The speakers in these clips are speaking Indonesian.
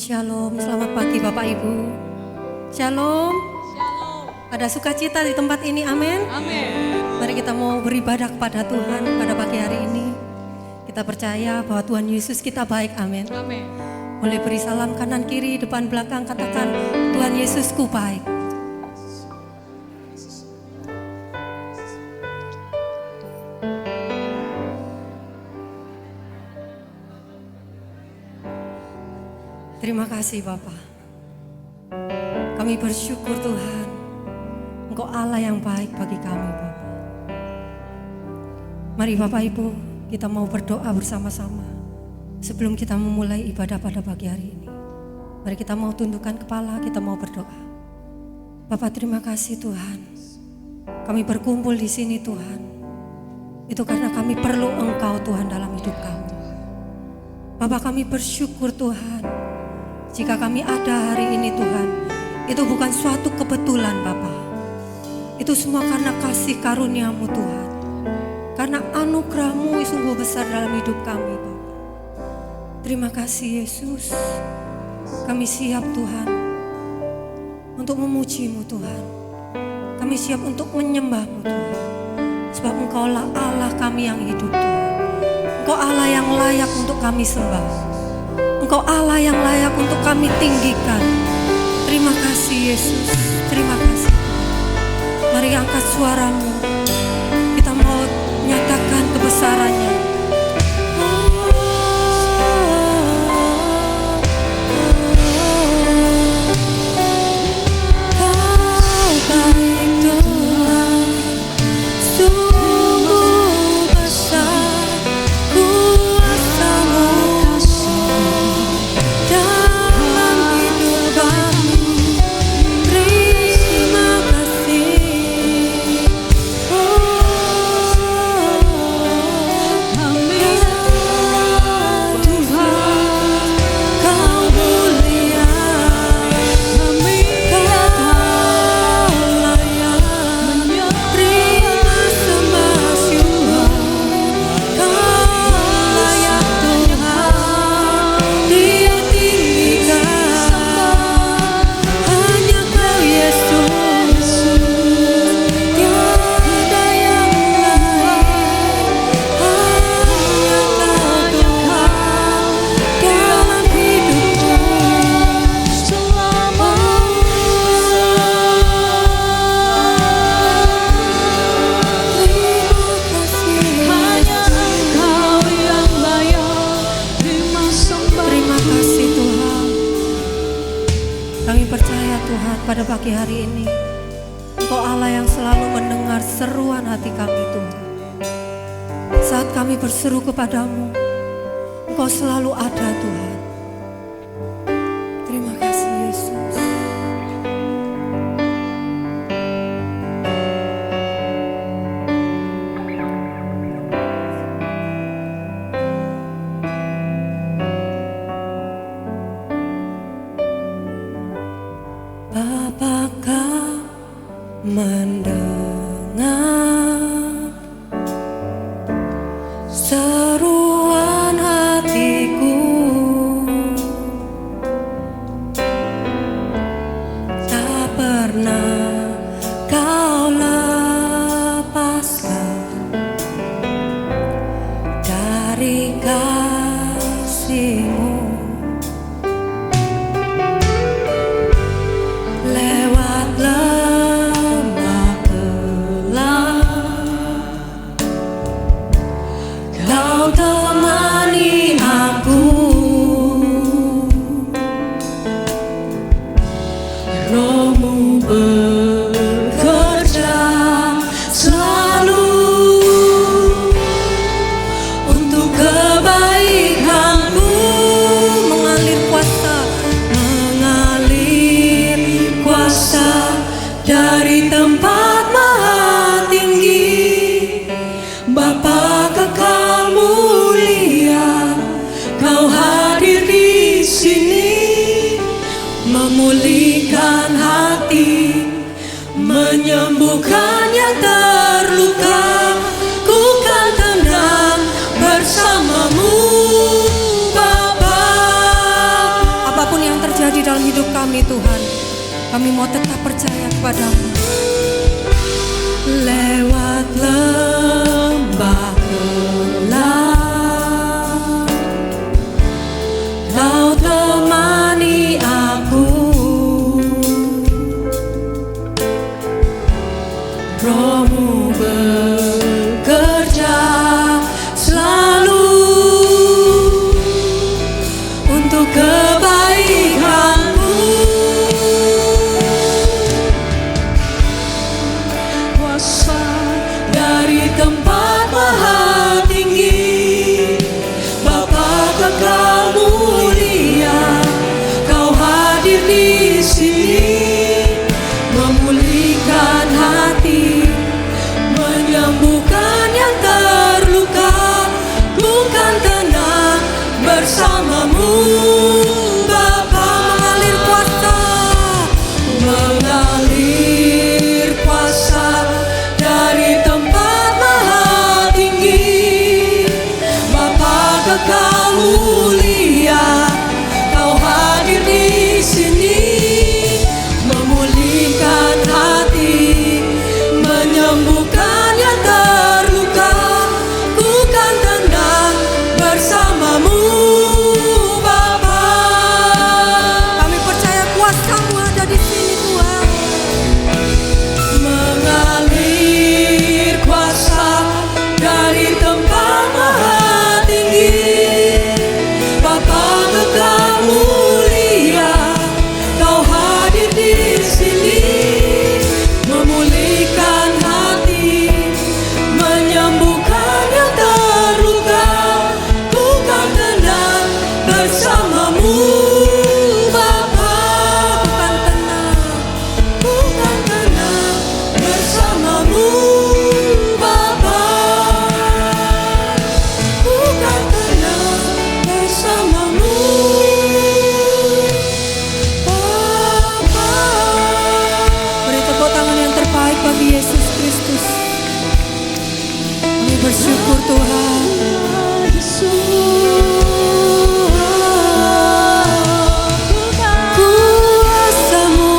Shalom, selamat pagi Bapak Ibu. Shalom. Shalom. Ada sukacita di tempat ini, amin. Amin. Mari kita mau beribadah kepada Tuhan pada pagi hari ini. Kita percaya bahwa Tuhan Yesus kita baik, amin. Amin. Boleh beri salam kanan kiri, depan belakang, katakan Tuhan Yesusku baik. Terima kasih Bapak. Kami bersyukur Tuhan, Engkau Allah yang baik bagi kami Bapak. Mari Bapak Ibu, kita mau berdoa bersama-sama. Sebelum kita memulai ibadah pada pagi hari ini, mari kita mau tundukkan kepala, kita mau berdoa. Bapak terima kasih Tuhan, kami berkumpul di sini Tuhan. Itu karena kami perlu Engkau Tuhan dalam hidup kami. Bapak kami bersyukur Tuhan, jika kami ada hari ini Tuhan, itu bukan suatu kebetulan Bapak. Itu semua karena kasih karunia-Mu Tuhan. Karena anugerah-Mu sungguh besar dalam hidup kami Bapak. Terima kasih Yesus. Kami siap Tuhan untuk memuji-Mu Tuhan. Kami siap untuk menyembah-Mu Tuhan. Sebab Engkaulah Allah kami yang hidup Tuhan. Engkau Allah yang layak untuk kami sembah. Engkau Allah yang layak untuk kami tinggikan. Terima kasih Yesus. Terima kasih. Mari angkat suaramu. Kita mau nyatakan kebesarannya. Pada pagi hari ini, Engkau Allah yang selalu mendengar seruan hati kami Tuhan. Saat kami berseru kepadamu, Engkau selalu ada Tuhan. Terima kasih Yesus. Apakah mendengar seruan hatiku? Tak pernah kau lepaskan dari kasih-Mu. Dari tempat maha tinggi, Bapa kekal mulia, Kau hadir di sini, memulihkan hati, menyembuhkan yang terluka. Ku kan tenang bersamamu, Bapa. Apapun yang kami Tuhan. Kami mau tetap percaya kepada-Mu. Lewat lembah gelap, Kau temani aku. Roh-Mu bekerja selalu untuk kebaikanku. Kuasa dari tempat maha tinggi, Bapa kekal mulia, Kau hadir di sini, memulihkan hati, menyembuhkan yang terluka. Bukan tenang bersamamu, Bapa. Mengalir kuasa dari tempat maha tinggi, Bapa kekal mulia, Kau hadir di sini, memulihkan hati, menyembuhkan yang terluka. Ku kan tenang bersamamu, Bapa. Kami percaya kuasa-Mu ada di sini, Tuhan. Mengalir kuasa dari tempat maha tinggi, Bapa kekal mulia, Kau hadir di sini, memulihkan hati, menyembuhkan yang terluka. Bukan tenang bersamamu, Bapa. Bukan tenang bersamamu, Bapa. Bukan tenang bersamamu, Bapa. Beri tepuk tangan yang terbaik bagi Yesus Kristus. Kami bersyukur Tuhan. Kuasa-Mu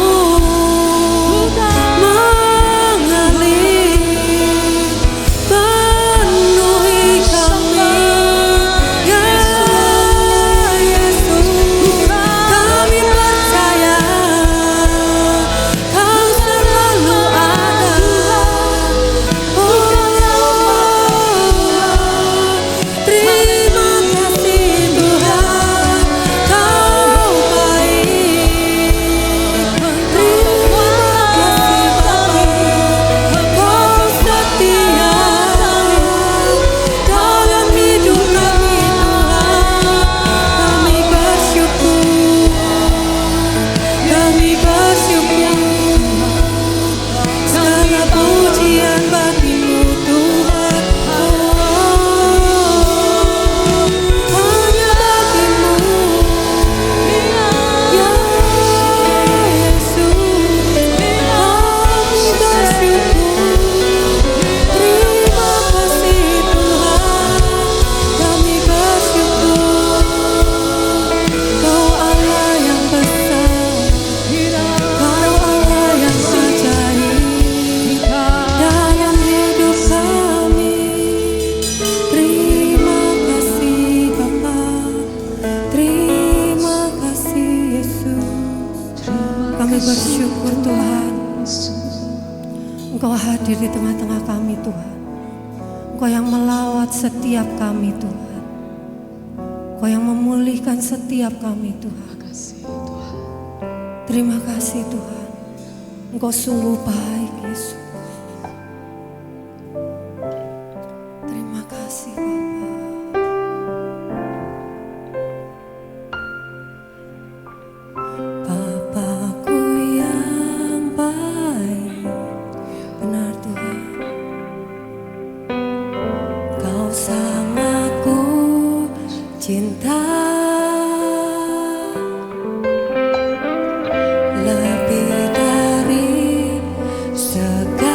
mengalir, penuhi kami, ya Yesus. Kami percaya Kau selalu ada. Terima kasih Tuhan, Kau baik. Terima kasih Bapa, Kau setia dalam hidup kami Tuhan. Kami bersyukur, kami bersyukur. Segala pujian bagi-Mu Tuhan. Hanya bagi-Mu, ya Yesus. Kami bersyukur. Terima kasih Tuhan, kami bersyukur. Kau Allah yang besar, Kau Allah yang ajaib dalam hidup kami. Terima kasih Bapa, terima kasih Yesus. Kami bersyukur Tuhan, Engkau hadir di tengah-tengah kami Tuhan. Engkau yang melawat setiap kami Tuhan, Engkau yang memulihkan setiap kami Tuhan. Terima kasih Tuhan, Engkau sungguh baik Yesus. Terima kasih Bapa. Bapakku yang baik, benar Tuhan. Kau sangat ku cinta, lebih dari segalanya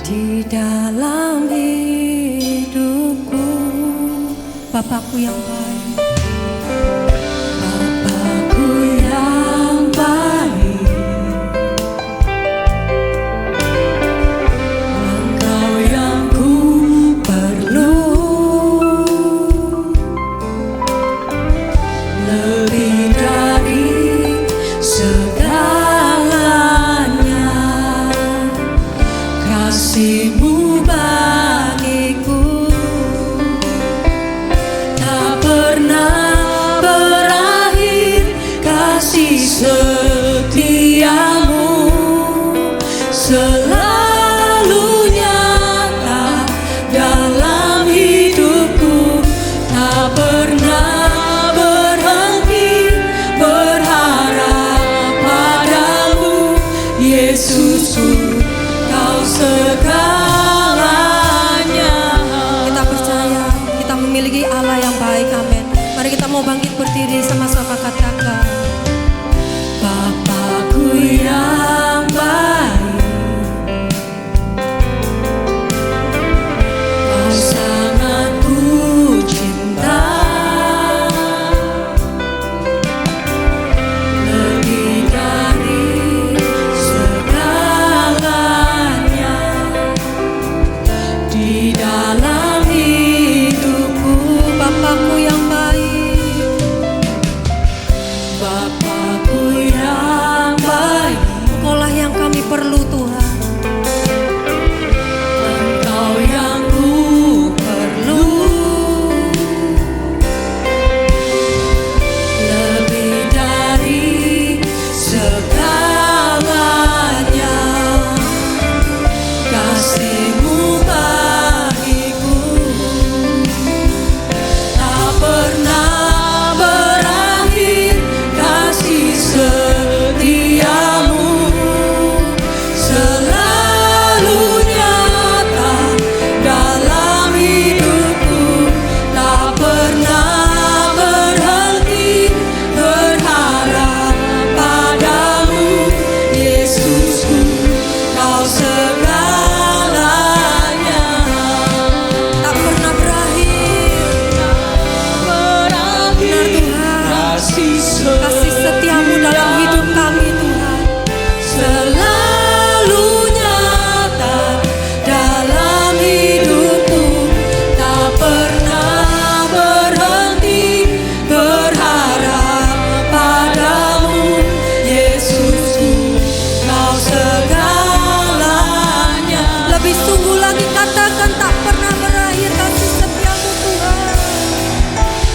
di dalam hidupku. Bapakku yang baik, di dalam hidupku. Bapakku yang baik, Bapakku yang baik, Engkaulah yang kami perlu Tuhan. Engkau yang ku perlu, lebih dari segalanya. Kasih-Mu bagiku tak pernah berakhir, kasih setiamu selalu nyata dalam hidupku. Tak pernah berhenti berharap padamu, Yesusku, Kau segalanya. Tak pernah berakhir, benar Tuhan, kasih setiamu dalam hidup kami Tuhan, selalu nyata dalam hidupku. Tak pernah berhenti berharap padamu, Yesusku, Kau segalanya. Lebih sungguh lagi katakan, tak pernah berakhir kasih setiamu Tuhan.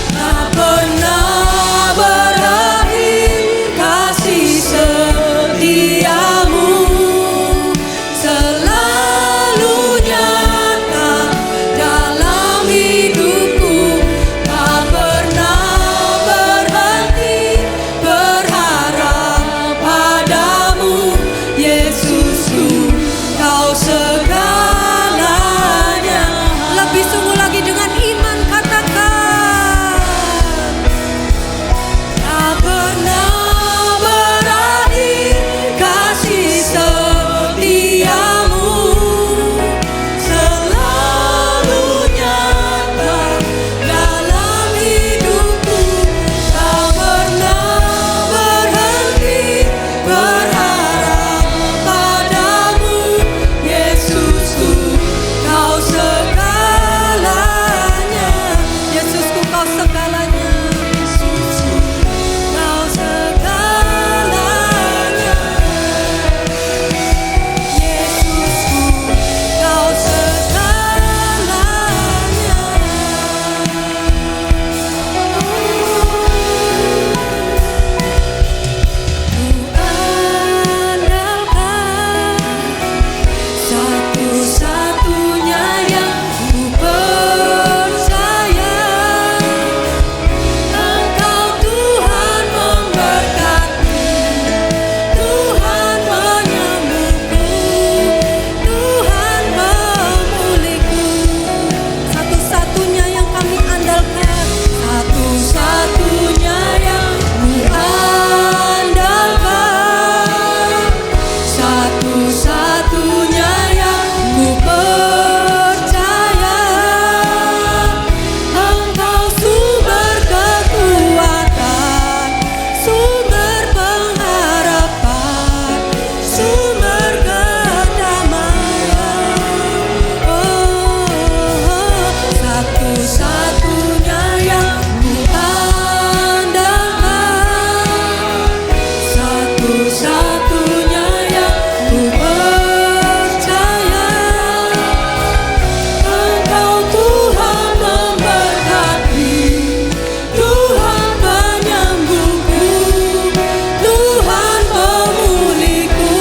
Tak pernah berakhir kasih setiamu, selalu nyata dalam hidupku. Tak pernah berhenti berharap padamu, Yesusku, Kau segalanya. Lebih sungguh lagi dengan iman katakan, tak pernah berakhir kasih setiamu, selalu nyata dalam hidupku. Tak pernah berhenti berharap padamu, Yesusku, Kau segalanya. Yesusku, Kau segalanya. Yesusku, Kau segalanya. Yesusku, Kau segalanya. Ku andalkan satu-satunya yang ku percaya. Engkau Tuhan memberkati, Tuhan menyembuhku, Tuhan memulihku. Satu-satunya yang kami andalkan, satu-satunya yang ku andalkan, satu-satunya yang ku percaya. Engkau sumber kekuatan, sumber pengharapan, sumber kedamaian. Satu-satunya yang ku andalkan, satu-satunya yang ku percaya. Engkau Tuhan memberkati, Tuhan penyembuhku, Tuhan pemulihku.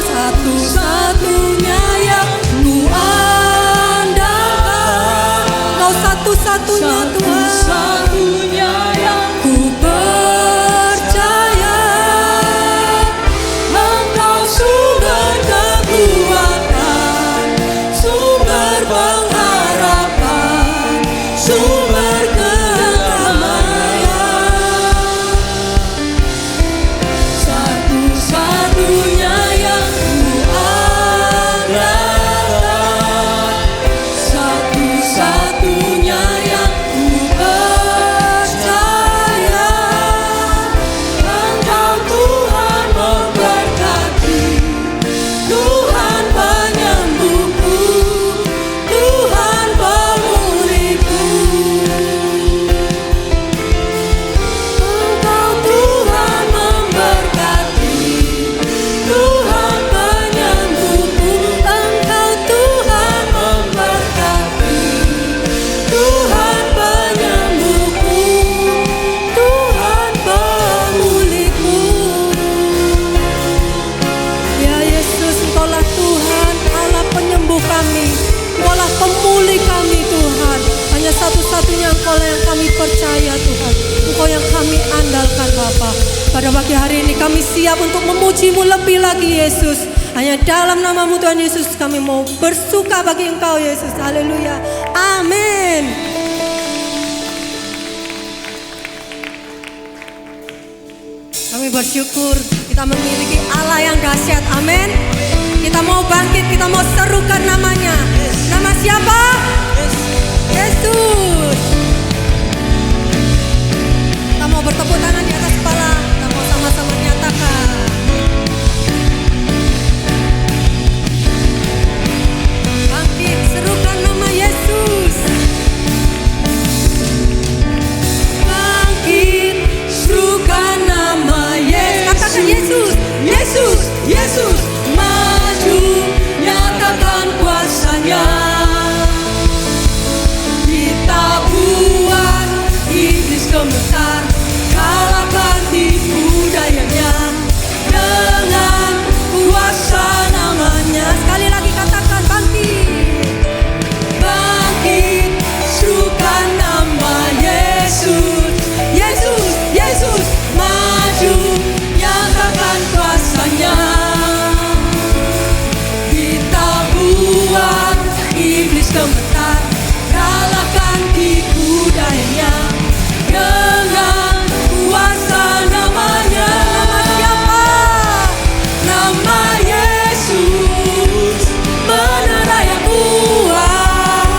Satu-satunya yang ku andalkan, Kau satu-satunya Tuhan, satu-satunya yang ku percaya. Engkau sumber kekuatan, sumber pengharapan, sumber kedamaian. Satu-satunya yang ku andalkan, satu-satunya yang ku siap untuk memuji-Mu lebih lagi Yesus. Hanya dalam nama-Mu Tuhan Yesus kami mau bersuka bagi Engkau Yesus. Haleluya. Amin. Kami bersyukur kita memiliki Allah yang dahsyat. Amin. Kita mau bangkit, kita mau serukan namanya. Nama siapa? Yesus. Kita mau bertepuk tangan di atas kepala. Kita mau sama-sama menyatakan. Bangkit, serukan nama Yesus. Bangkit, serukan nama Yesus. Katakan Yesus, Yesus, Yesus. Maju, nyatakan kuasanya. Kita buat iblis gemetar, kalahkan tipu dayanya dengan kuasa namanya. Sekali lagi katakan bangkit. Bangkit, serukan nama Yesus. Yesus, Yesus. Maju, nyatakan kuasanya. Kita buat iblis gemetar, kalahkan tipu dayanya dengan kuasa namanya. Nama siapa? Nama Yesus, menara yang kuat.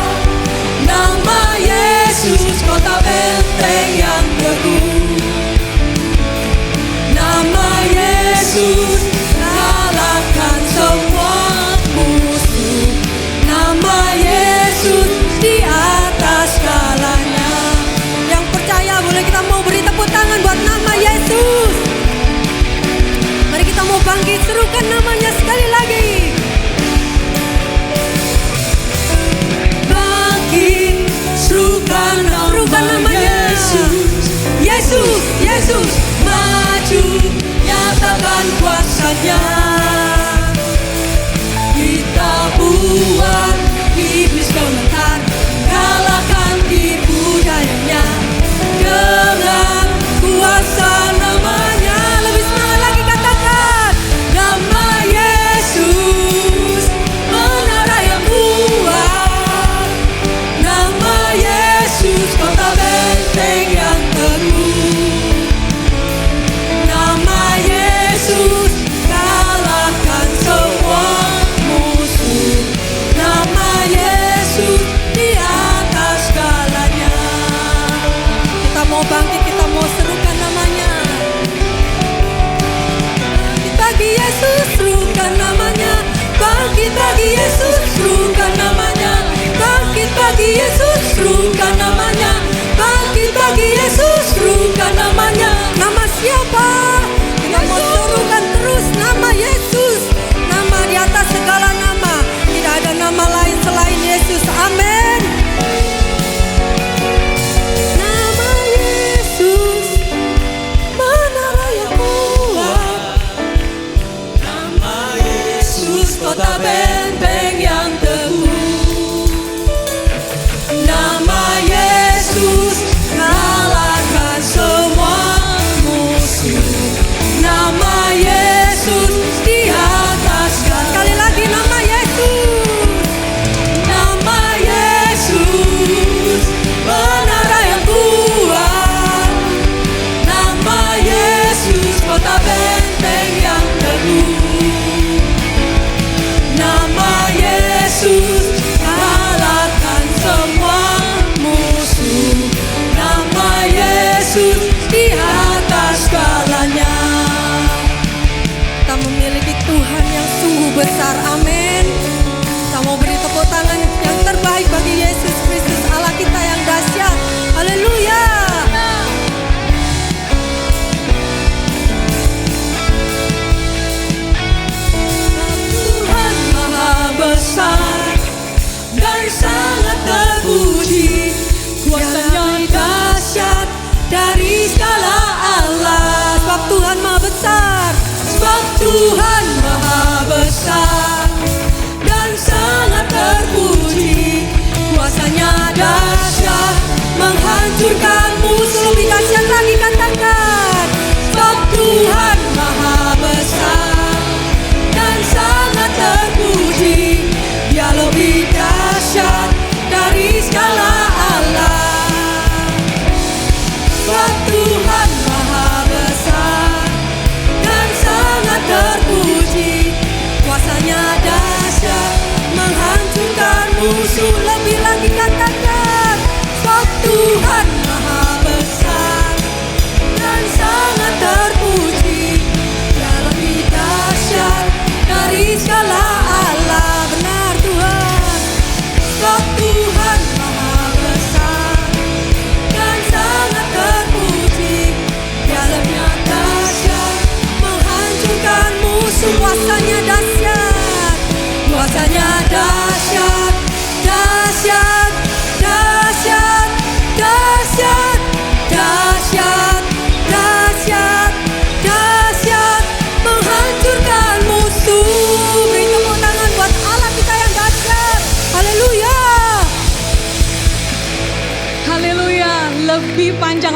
Nama Yesus, kota benteng yang teguh. Nama Yesus, kalahkan semua musuh. Nama Yesus di atas segalanya. Yang percaya boleh kita mau beri tepuk tangan buat nama Yesus. Mari kita mau bangkit, serukan namanya sekali lagi. Bangkit, serukan nama Yesus. Yesus, Yesus. Maju, nyatakan kuasanya. Kita buat iblis gemetar, kalahkan tipu dayanya dengan kuasa namanya. Lebih semangat lagi katakan. Nama Yesus, menara yang kuat. Nama Yesus, kota benteng yang teguh. Nama Yesus, kalahkan semua musuh. Nama Yesus di atas segalanya. Kita mau bangkit, kita mau serukan namanya. Bangkit bagi Yesus, serukan namanya. Bangkit bagi Yesus, serukan namanya. Bangkit bagi Yesus, serukan namanya. Bangkit bagi Yesus, serukan namanya. Nama siapa? Kita mau serukan terus nama Yesus. Nama di atas segala nama. Tidak ada nama lain selain Yesus. Amin. Nama Yesus, menara yang kuat. Nama Yesus, kota benteng yang teguh. Nama Yesus, kalahkan semua musuh. Nama Yesus di atas segala. Sekali lagi nama Yesus. Nama Yesus, menara yang kuat. Nama Yesus, kota benteng yang teguh. Nama Yesus, kalahkan semua musuh. Nama Yesus di atas segalanya. Kita memiliki Tuhan yang sungguh besar. Amin. Kita mau beri tepuk tangan yang terbaik bagi Yesus Kristus, Allah kita yang dahsyat. Haleluya. Tuhan Maha besar dan sangat terpuji. Kuasanya dahsyat dari segala Allah. Sebab Tuhan Maha besar. Sebab Tuhan Maha besar dan sangat terpuji. Kuasanya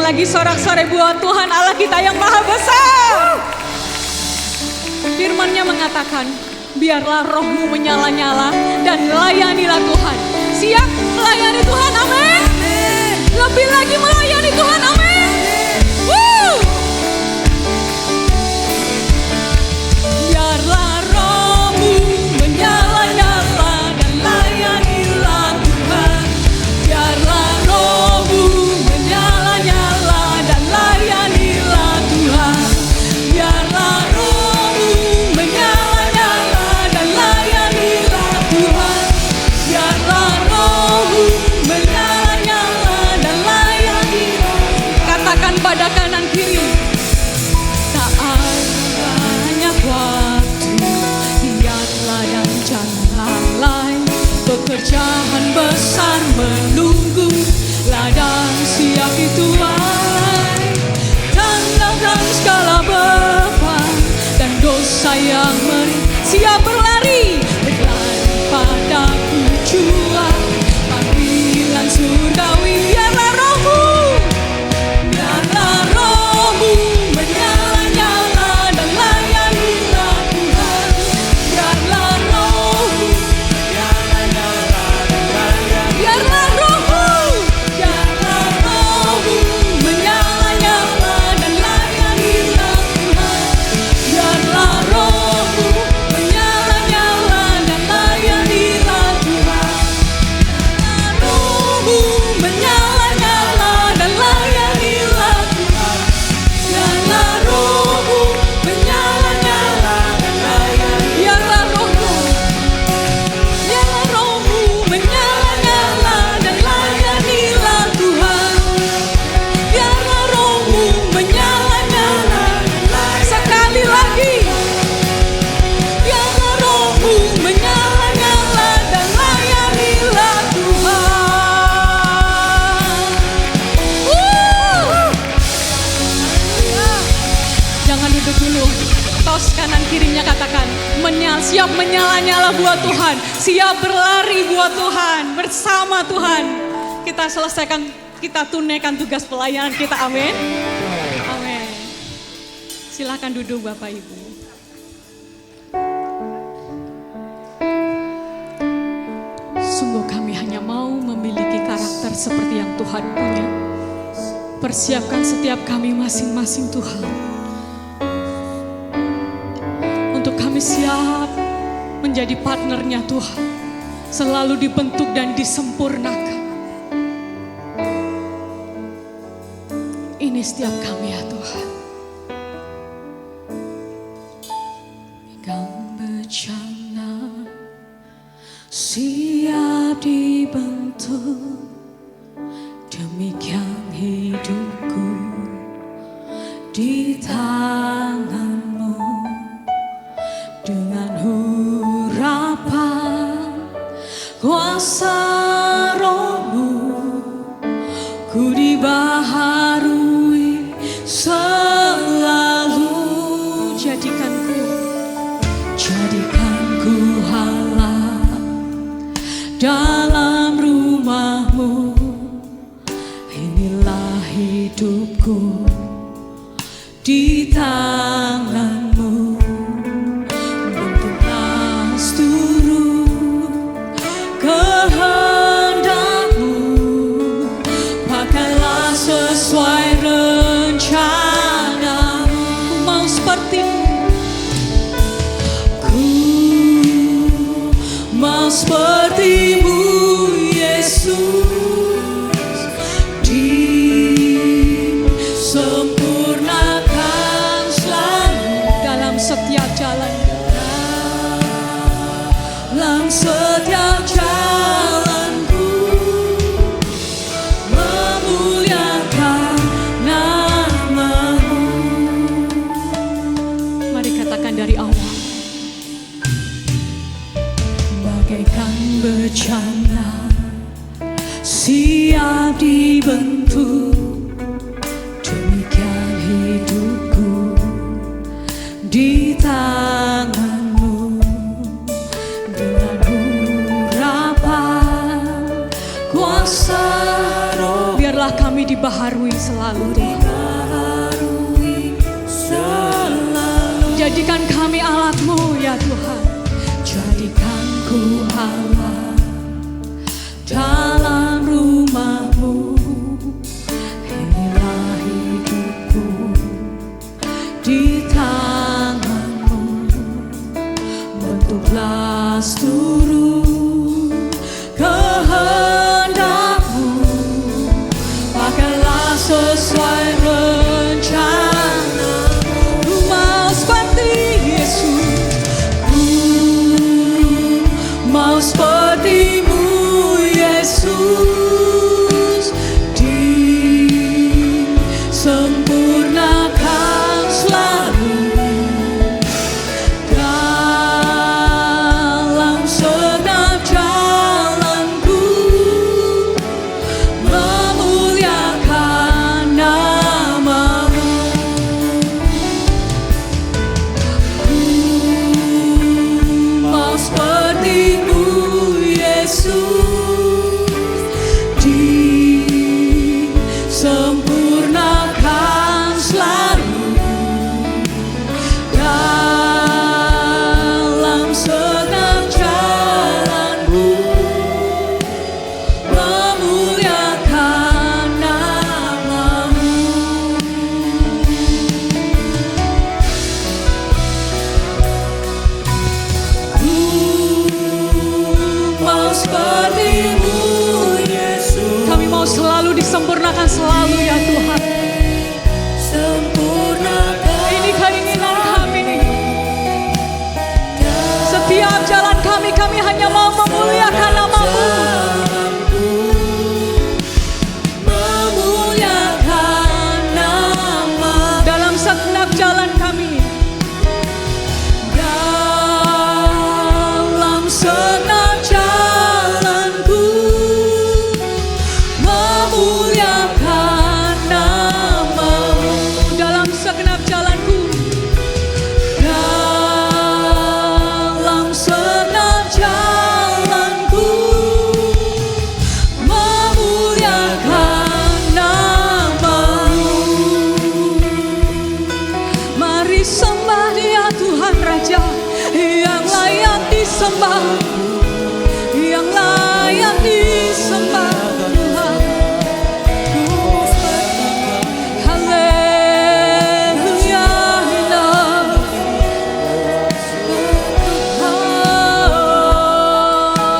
lagi sorak-sorai buat Tuhan Allah kita yang maha besar. Firman-Nya mengatakan, biarlah rohmu menyala-nyala dan layanilah Tuhan. Siap melayani Tuhan, amin. Lebih lagi melayani Tuhan, amin. Biarlah rohmu menyala-nyala dan layanilah Tuhan. Biarlah rohmu menyala-nyala dan layanilah Tuhan. Biarlah rohmu menyala-nyala dan layanilah Tuhan. Biarlah rohmu menyala-nyala dan layanilah. Katakan pada kanan kiri, tak ada banyak waktu, lihatlah dan jangan lalai. Pekerjaan besar menunggu, ladang siap dituai. Tanggalkan segala beban dan dosa yang siap berlari, berlari pada tujuan panggilan surgawi. Biarlah rohmu, biarlah rohmu menyala-nyala dan layanilah Tuhan. Biarlah rohmu menyala-nyala dan layanilah. Biarlah rohmu, biarlah rohmu menyala-nyala dan layanilah Tuhan. Biarlah rohmu menyala-nyala dan layanilah Tuhan. Biarlah rohmu menyala-nyala dan layanilah Tuhan. Biarlah rohmu menyala-nyala dan layanilah. Biarlah rohmu, biarlah rohmu menyala-nyala dan layanilah Tuhan. Biarlah rohmu menyala-nyala dan layanilah. Sekali lagi, biarlah rohmu menyala-nyala dan layanilah Tuhan. Jangan duduk dulu. Tos kanan kirinya katakan, siap menyala-nyala buat Tuhan. Siap berlari buat Tuhan. Bersama Tuhan. Kita selesaikan, kita tunaikan tugas pelayanan kita. Amin. Amin. Silakan duduk Bapak Ibu. Sungguh kami hanya mau memiliki karakter seperti yang Tuhan punya. Persiapkan setiap kami masing-masing Tuhan. Untuk kami siap menjadi partnernya Tuhan. Selalu dibentuk dan disempurnakan. Ini setiap kami ya Tuhan. Pegang bencana, siap dibentuk. Demikian hidupku di tanganmu. Dengan harapan kuasa rohmu, ku dibaharui selalu. Jadikanku halal dalam rumahmu. Inilah hidupku di tanganmu. Bentuklah seluruh kehendakmu. Pakailah sesuai rencanamu. Ku mau sepertimu. Ku mau sepertimu Yesus. Disempurnakan selalu dalam setiap jalan. Dalam setiap jalanku memuliakan namamu. Mari katakan dari awal. Bagaikan bencana, siap dibentuk. Demikian hidupku di tanganmu. Dengan harapan kuasa roh. Biarlah Biarlah kami dibaharui selalu. Jadikan kami alat-Mu ya Tuhan. Jadikan ku alat dalam rumah-Mu. Inilah hidupku di tangan-Mu. Bentuklah seluruh kehendak-Mu. Pakailah sesuai rencana. Ku mau seperti Yesus. Ku mau seperti-Mu Yesus. Disempurnakan selalu dalam segenap jalanku. Memuliakan nama-Mu. Ku mau seperti-Mu Yesus. Disempurnakan selalu dalam segenap jalanku. Memuliakan nama-Mu. Ku mau seperti-Mu Yesus. Kami mau selalu disempurnakan selalu ya Tuhan. Sempurnakan. Ini keinginan kami. Setiap jalan kami hanya mau memuliakan nama-Mu. Memuliakan nama. Dalam segenap jalan kami. Dalam segenap jalanku. Memuliakan nama-Mu. Dalam segenap jalanku. Dalam segenap jalanku. Memuliakan nama-Mu. Mari sembah Dia Tuhan Raja yang layak disembah, yang layak disembah Tuhan. Haleluya.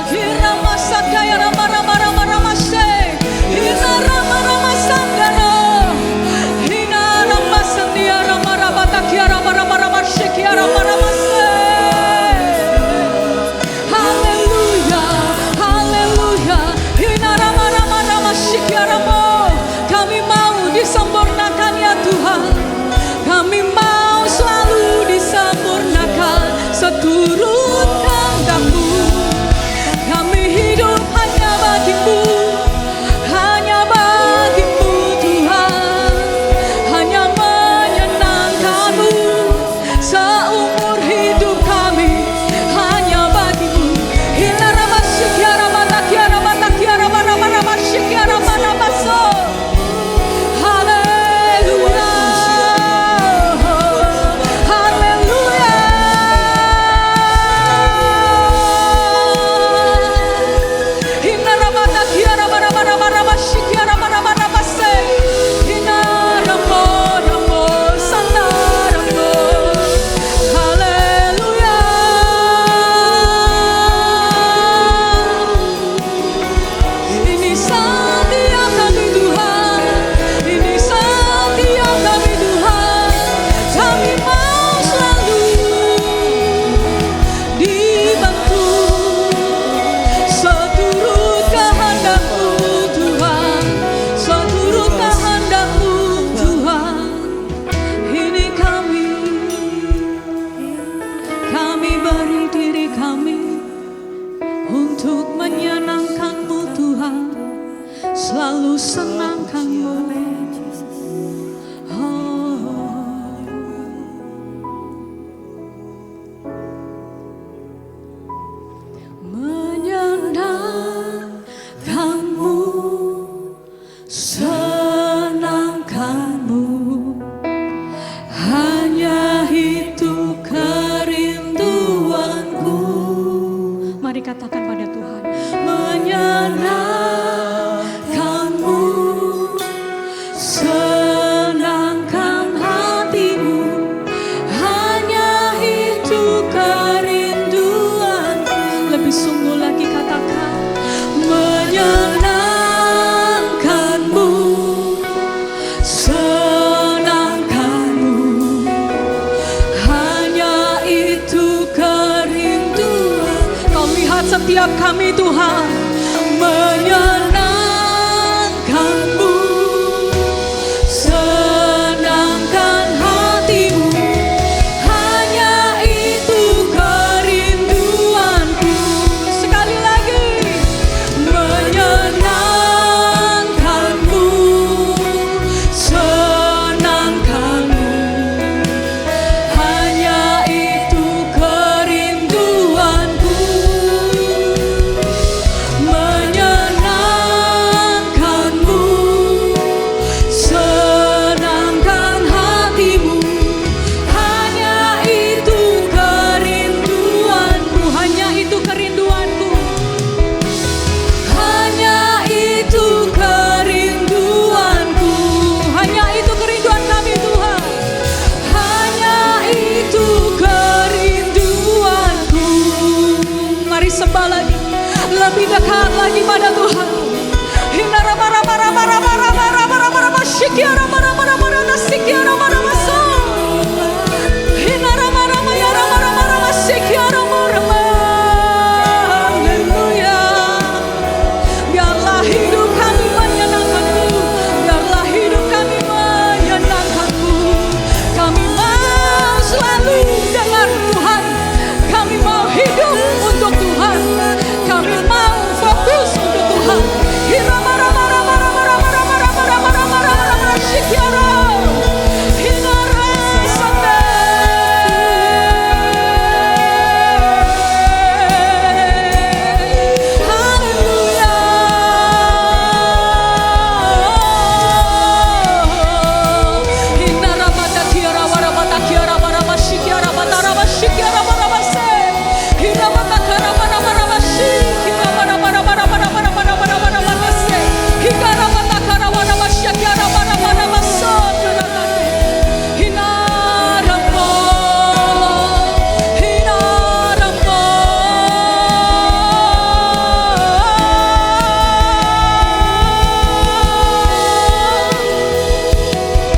Hirama sakaya rama rama rama rama se. Hina rama rama sandara. Hina rama sandia rama rama takia rama rama rama shekia rama rama se. Haleluya, haleluya. Hina rama rama rama shekia rama. Kami mau disempurnakan ya Tuhan. Kami mau selalu disempurnakan seturut kehendak-Mu. Kami hidup hanya bagi-Mu, hanya bagi-Mu Tuhan. Hanya menyenangkan-Mu seumur hidup kami, hanya bagi-Mu. Hila rama syikia rama takia rama rama rama syikia rama so. Haleluya, haleluya. Hina rama takia rama rama syikia rama se. Hina ramo ramo sana ramo. Haleluya. Ini setia kami Tuhan, ini setia kami Tuhan. Kami mau selalu dibantu seturut kehendak-Mu Tuhan, seturut kehendak-Mu Tuhan. Ini kami beri diri kami untuk menyenangkan-Mu Tuhan, selalu senangkan-Mu. Oh. Menyenangkan-Mu katakan pada Tuhan, menyenangkanmu, senangkan hatimu, hanya itu kerinduanku. Lebih sungguh lagi katakan, menyenangkanmu, senangkanmu, hanya itu kerinduan. Kau lihat setiap kami Tuhan, menyenangkanmu, senangkan hatimu, hanya itu kerinduanku. Sekali lagi, menyenangkanmu, senangkanmu, hanya itu kerinduanku. Menyenangkanmu, senangkan hatimu, hanya itu kerinduanku. Hanya itu kerinduanku, hanya itu kerinduanku, hanya itu kerinduan kami Tuhan, hanya itu kerinduanku. Mari sembah lagi, lebih dekat lagi pada Tuhan. Hinara mara mara mara mara mara mara mara mara shikiara mara mara mara nasikiara mara maso. Hinara mara mara mara mara mara shikiara mara mara. Haleluya. Biarlah hidup kami menyenangkan-Mu, biarlah hidup kami menyenangkan-Mu. Kami mau selalu dengar Tuhan, kami mau hidup untuk Tuhan, kami mau fokus untuk Tuhan. Hira mara mara mara mara mara mara mara mara mara mara shikiara. Hinara sande. Haleluya. Hinara mata kiara mara mata kiara mara mara shikiara mata mara shikiara mara mase. Hira mata kara mara mara mara shikiara mara mara mara mara mara mara mara mara mara se. Hikara mata kara mara mara shikiara mara mara maso. Hinara mo, hinara mo.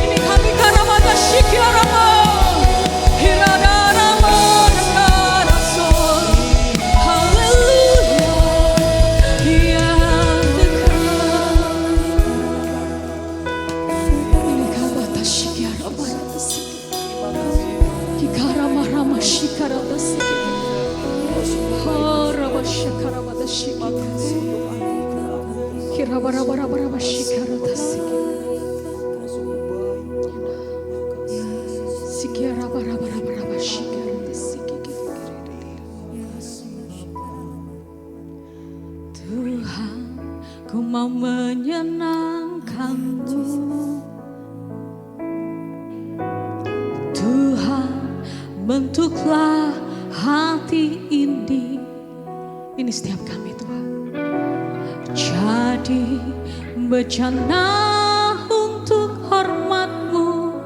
Ini kami karamata shikiara mo, hiradara mo, nakara son. Haleluya, yang dekat. Ini kabata shikiara barata siki, kikarama rama shikara dasiki, haraba shikara bata shiki, kirabara bara bara bara shikara dasiki, sikiara bara bara bara bara shikara dasiki. Tuhan, ku mau menyenangkan-Mu. Tuhan, bentuklah hati ini. Ini setiap kami Tuhan. Jadi bejana untuk hormat-Mu.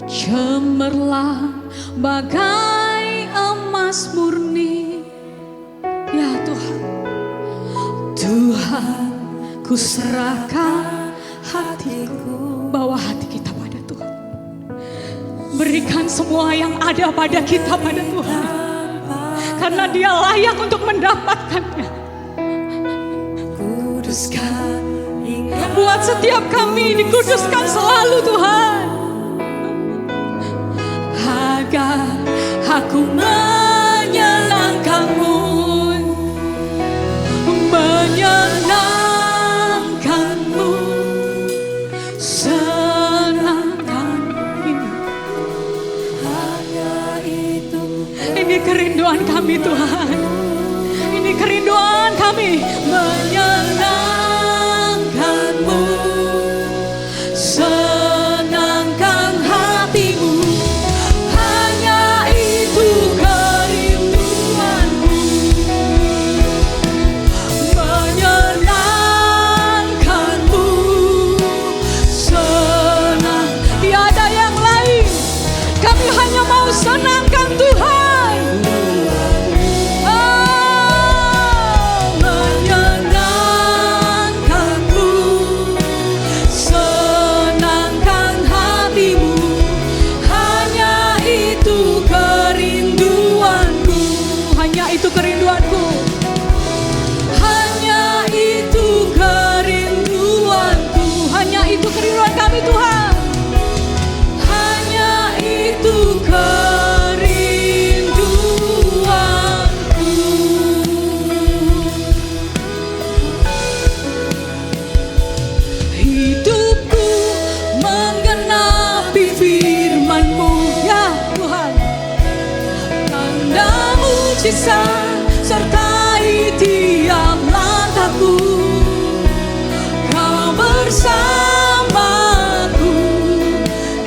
Cemerlang bagai emas murni. Ya Tuhan, Tuhan, ku serahkan hatiku. Bawa hati kita pada Tuhan. Berikan semua yang ada pada kita pada Tuhan, karena Dia layak untuk mendapatkannya. Kuduskan, buat setiap kami dikuduskan selalu Tuhan, agar aku menyenangkan-Mu, menyenangkan-Mu, senangkan ini. Ini kerinduan kami Tuhan, ini kerinduan kami, menyenangkan-Mu, senangkan hatimu, hanya itu kerinduan. kerinduanku. Hanya itu kerinduanku. Hanya itu kerinduan kami Tuhan. Hanya itu kerinduanku. Hidupku menggenapi firman-Mu ya Tuhan. Tanda mujizat sertai tiap langkahku. Kau bersamaku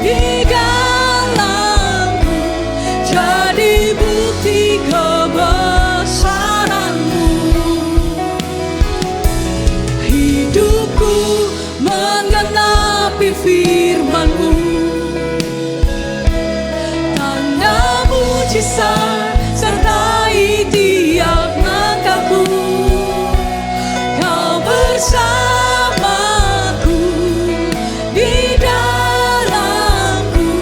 di dalamku, jadi bukti kebesaran-Mu. Hidupku menggenapi firman-Mu. Tanda mujizat sertai tiap langkahku. Kau bersamaku di dalamku,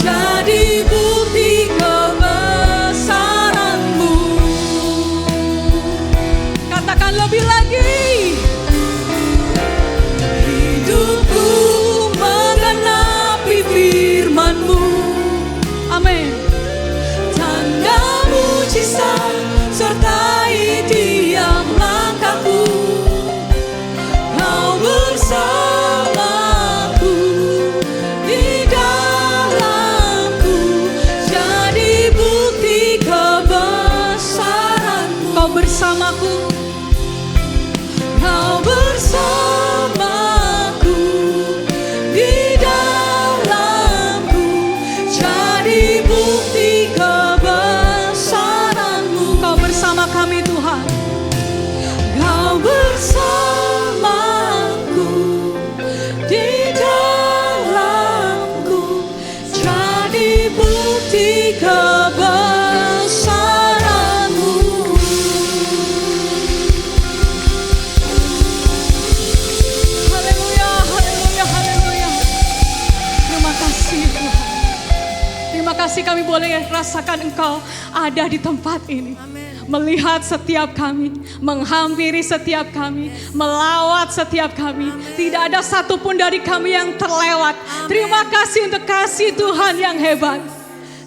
jadi bukti kebesaran-Mu. Katakan lebih lagi. Hidupku menggenapi firman-Mu. Amin. Tanda mujizat sertai tiap langkahku. Kau bersamaku di dalamku, jadi bukti kebesaran-Mu. Kau bersamaku. Kau bersamaku di dalamku, jadi bukti kebesaran-Mu. Kau bersama kami Tuhan. Kau bersamaku di dalamku, jadi bukti kebesaran-Mu. Haleluya, haleluya, haleluya. Terima kasih Tuhan. Terima kasih kami boleh rasakan Engkau ada di tempat ini. Melihat setiap kami, menghampiri setiap kami, melawat setiap kami. Tidak ada satupun dari kami yang terlewat. Terima kasih untuk kasih Tuhan yang hebat.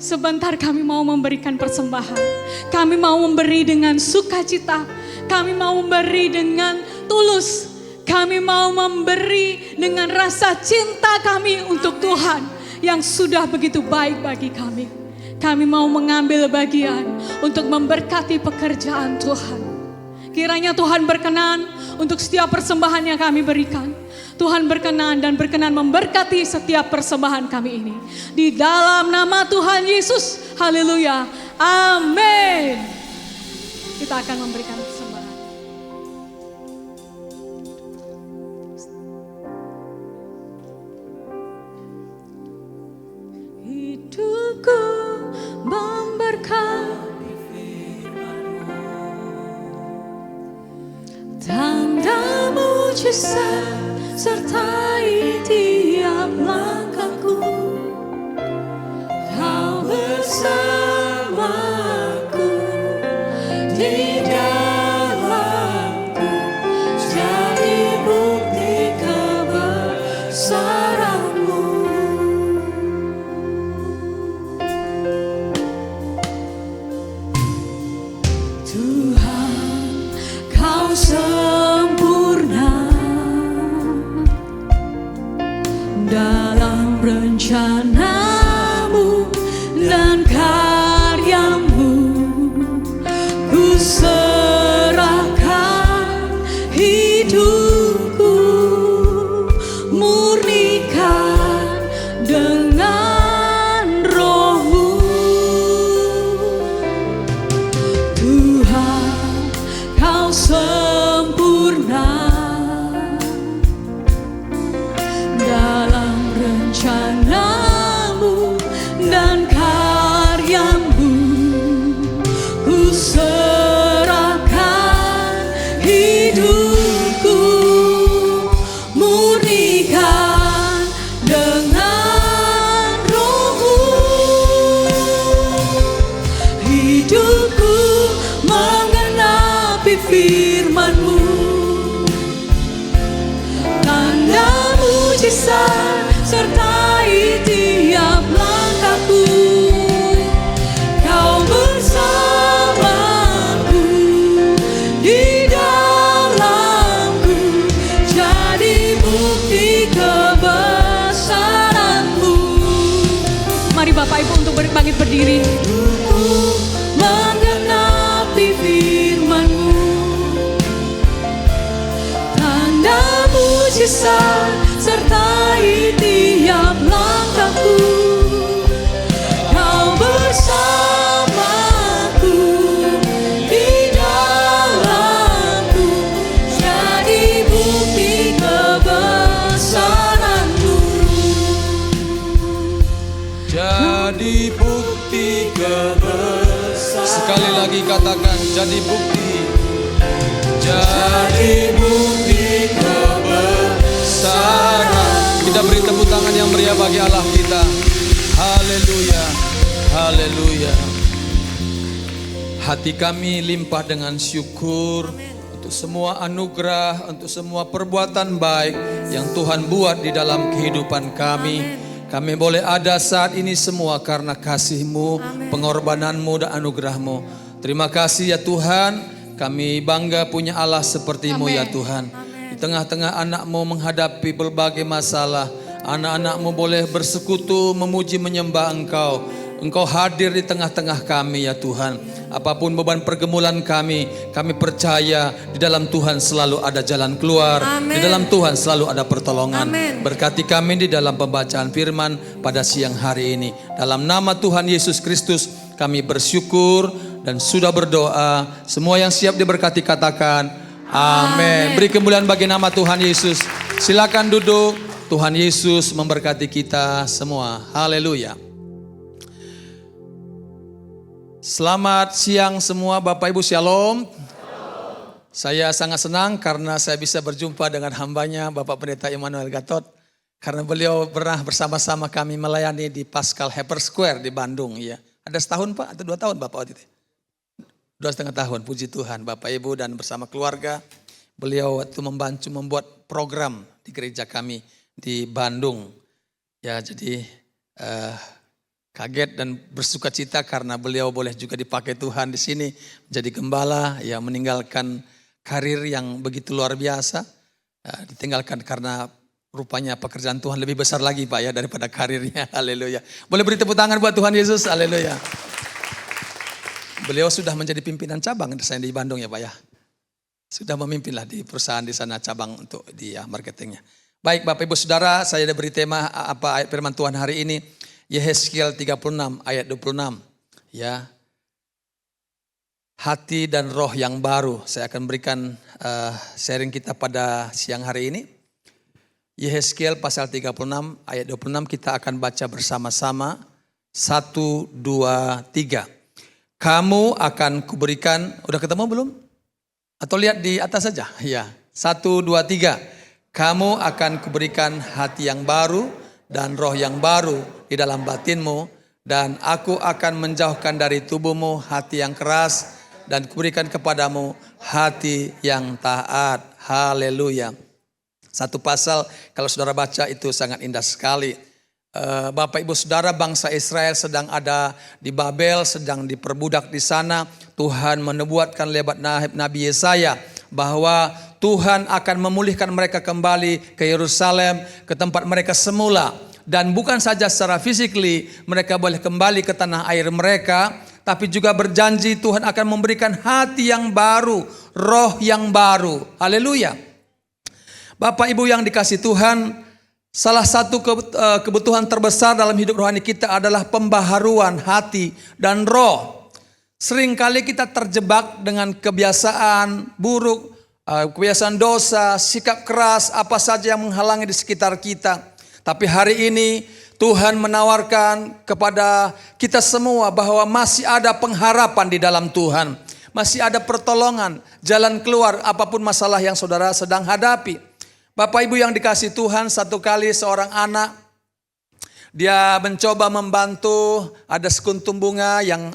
Sebentar kami mau memberikan persembahan. Kami mau memberi dengan sukacita. Kami mau memberi dengan tulus. Kami mau memberi dengan rasa cinta kami untuk Tuhan yang sudah begitu baik bagi kami. Kami mau mengambil bagian untuk memberkati pekerjaan Tuhan. Kiranya Tuhan berkenan untuk setiap persembahan yang kami berikan. Tuhan berkenan dan berkenan memberkati setiap persembahan kami ini. Di dalam nama Tuhan Yesus, haleluya, amin. Kita akan memberikan persembahan. Hidupku memberkati firman-Mu. Tanda mujizat sertai tiap langkahku. Kau bersamaku di dalamku, jadi bukti kebesaran-Mu. Tuhan, Kau sempurna dalam rencana-Mu dan karya-Mu. Ku serahkan hidupku, murnikan dengan Roh-Mu. Tuhan, Kau sempurna firman-Mu, tanda mujizat sertai tiap langkahku. Kau bersamaku di dalamku, jadi bukti kebesaran-Mu. Mari Bapak Ibu untuk bangkit berdiri. Menggenapi firman-Mu, tanda mujizat sertai tiap langkahku. Kau bersamaku di dalamku, jadi bukti kebesaran-Mu. Jadi bukti kebesaran. Sekali lagi katakan, jadi bukti. Jadi bukti kebesaran. Kita beri tepuk tangan yang meriah bagi Allah kita. Haleluya, haleluya. Hati kami limpah dengan syukur untuk semua anugerah, untuk semua perbuatan baik yang Tuhan buat di dalam kehidupan kami. Kami boleh ada saat ini semua karena kasih-Mu, pengorbanan-Mu dan anugerah-Mu. Terima kasih ya Tuhan, kami bangga punya Allah seperti-Mu ya Tuhan. Di tengah-tengah anak-Mu menghadapi berbagai masalah, anak-anak-Mu boleh bersekutu, memuji, menyembah Engkau. Engkau hadir di tengah-tengah kami ya Tuhan. Apapun beban pergumulan kami percaya di dalam Tuhan selalu ada jalan keluar. Amen. Di dalam Tuhan selalu ada pertolongan. Amen. Berkati kami di dalam pembacaan firman pada siang hari ini. Dalam nama Tuhan Yesus Kristus kami bersyukur dan sudah berdoa. Semua yang siap diberkati katakan amin. Beri kemuliaan bagi nama Tuhan Yesus. Silakan duduk. Tuhan Yesus memberkati kita semua. Haleluya. Selamat siang semua Bapak Ibu, Shalom. Saya sangat senang karena saya bisa berjumpa dengan hambanya Bapak Pendeta Immanuel Gatot. Karena beliau pernah bersama-sama kami melayani di Paschal Hyper Square di Bandung. Ya. Ada setahun Pak atau 2 tahun Bapak waktu itu? 2,5 tahun, puji Tuhan Bapak Ibu dan bersama keluarga. Beliau waktu membantu membuat program di gereja kami di Bandung. Ya jadi kaget dan bersuka cita karena beliau boleh juga dipakai Tuhan di sini menjadi gembala, ya meninggalkan karir yang begitu luar biasa, ditinggalkan karena rupanya pekerjaan Tuhan lebih besar lagi Pak ya daripada karirnya. Haleluya. Boleh beri tepuk tangan buat Tuhan Yesus. Haleluya. Beliau sudah menjadi pimpinan cabang saya di Bandung ya Pak ya. Sudah memimpinlah di perusahaan di sana cabang untuk dia marketingnya. Baik Bapak Ibu Saudara, saya ada beri tema apa ayat firman Tuhan hari ini. Yehezkiel 36 ayat 26 ya. Hati dan roh yang baru. Saya akan berikan sharing kita pada siang hari ini. Yehezkiel pasal 36 ayat 26 kita akan baca bersama-sama. 1, 2, 3. Kamu akan kuberikan, udah ketemu belum? Atau lihat di atas saja? Ya. 1, 2, 3. Kamu akan kuberikan hati yang baru dan roh yang baru di dalam batinmu, dan aku akan menjauhkan dari tubuhmu hati yang keras dan kuberikan kepadamu hati yang taat. Haleluya. Satu pasal kalau saudara baca itu sangat indah sekali. Bapak Ibu Saudara, bangsa Israel sedang ada di Babel, sedang diperbudak di sana. Tuhan menubuatkan lewat Nabi Yesaya bahwa Tuhan akan memulihkan mereka kembali ke Yerusalem, ke tempat mereka semula. Dan bukan saja secara physically mereka boleh kembali ke tanah air mereka, tapi juga berjanji Tuhan akan memberikan hati yang baru, roh yang baru. Haleluya. Bapak Ibu yang dikasihi Tuhan, salah satu kebutuhan terbesar dalam hidup rohani kita adalah pembaharuan hati dan roh. Seringkali kita terjebak dengan kebiasaan buruk, kebiasaan dosa, sikap keras, apa saja yang menghalangi di sekitar kita. Tapi hari ini Tuhan menawarkan kepada kita semua bahwa masih ada pengharapan di dalam Tuhan. Masih ada pertolongan, jalan keluar apapun masalah yang saudara sedang hadapi. Bapak Ibu yang dikasihi Tuhan, satu kali seorang anak, dia mencoba membantu, ada sekuntum bunga yang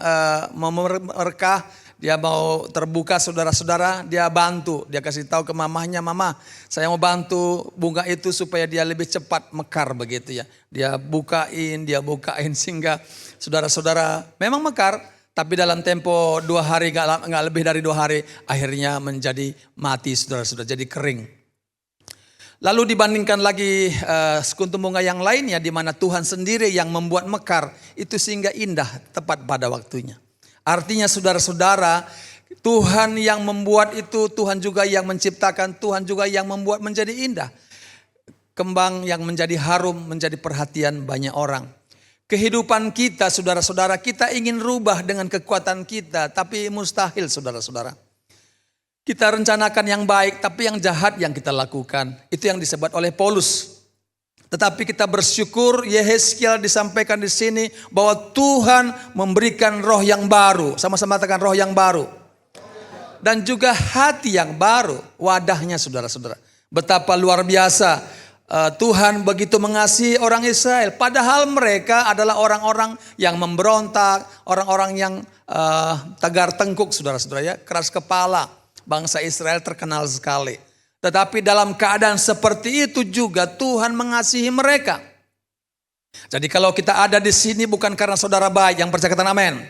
merekah dia mau terbuka saudara-saudara, dia bantu. Dia kasih tahu ke mamahnya, mama saya mau bantu bunga itu supaya dia lebih cepat mekar begitu ya. Dia bukain sehingga saudara-saudara memang mekar. Tapi dalam tempo 2 hari, nggak lebih dari 2 hari, akhirnya menjadi mati saudara-saudara, jadi kering. Lalu dibandingkan lagi sekuntum bunga yang lainnya di mana Tuhan sendiri yang membuat mekar, itu sehingga indah tepat pada waktunya. Artinya saudara-saudara, Tuhan yang membuat itu, Tuhan juga yang menciptakan, Tuhan juga yang membuat menjadi indah. Kembang yang menjadi harum, menjadi perhatian banyak orang. Kehidupan kita saudara-saudara, kita ingin rubah dengan kekuatan kita, tapi mustahil saudara-saudara. Kita rencanakan yang baik, tapi yang jahat yang kita lakukan. Itu yang disebut oleh Paulus. Tetapi kita bersyukur, Yehezkiel disampaikan di sini bahwa Tuhan memberikan roh yang baru. Sama-sama katakan roh yang baru. Dan juga hati yang baru, wadahnya saudara-saudara. Betapa luar biasa Tuhan begitu mengasihi orang Israel. Padahal mereka adalah orang-orang yang memberontak, orang-orang yang tegar tengkuk saudara-saudara ya, keras kepala. Bangsa Israel terkenal sekali. Tetapi dalam keadaan seperti itu juga Tuhan mengasihi mereka. Jadi kalau kita ada di sini bukan karena saudara baik, yang percaya katakan amin.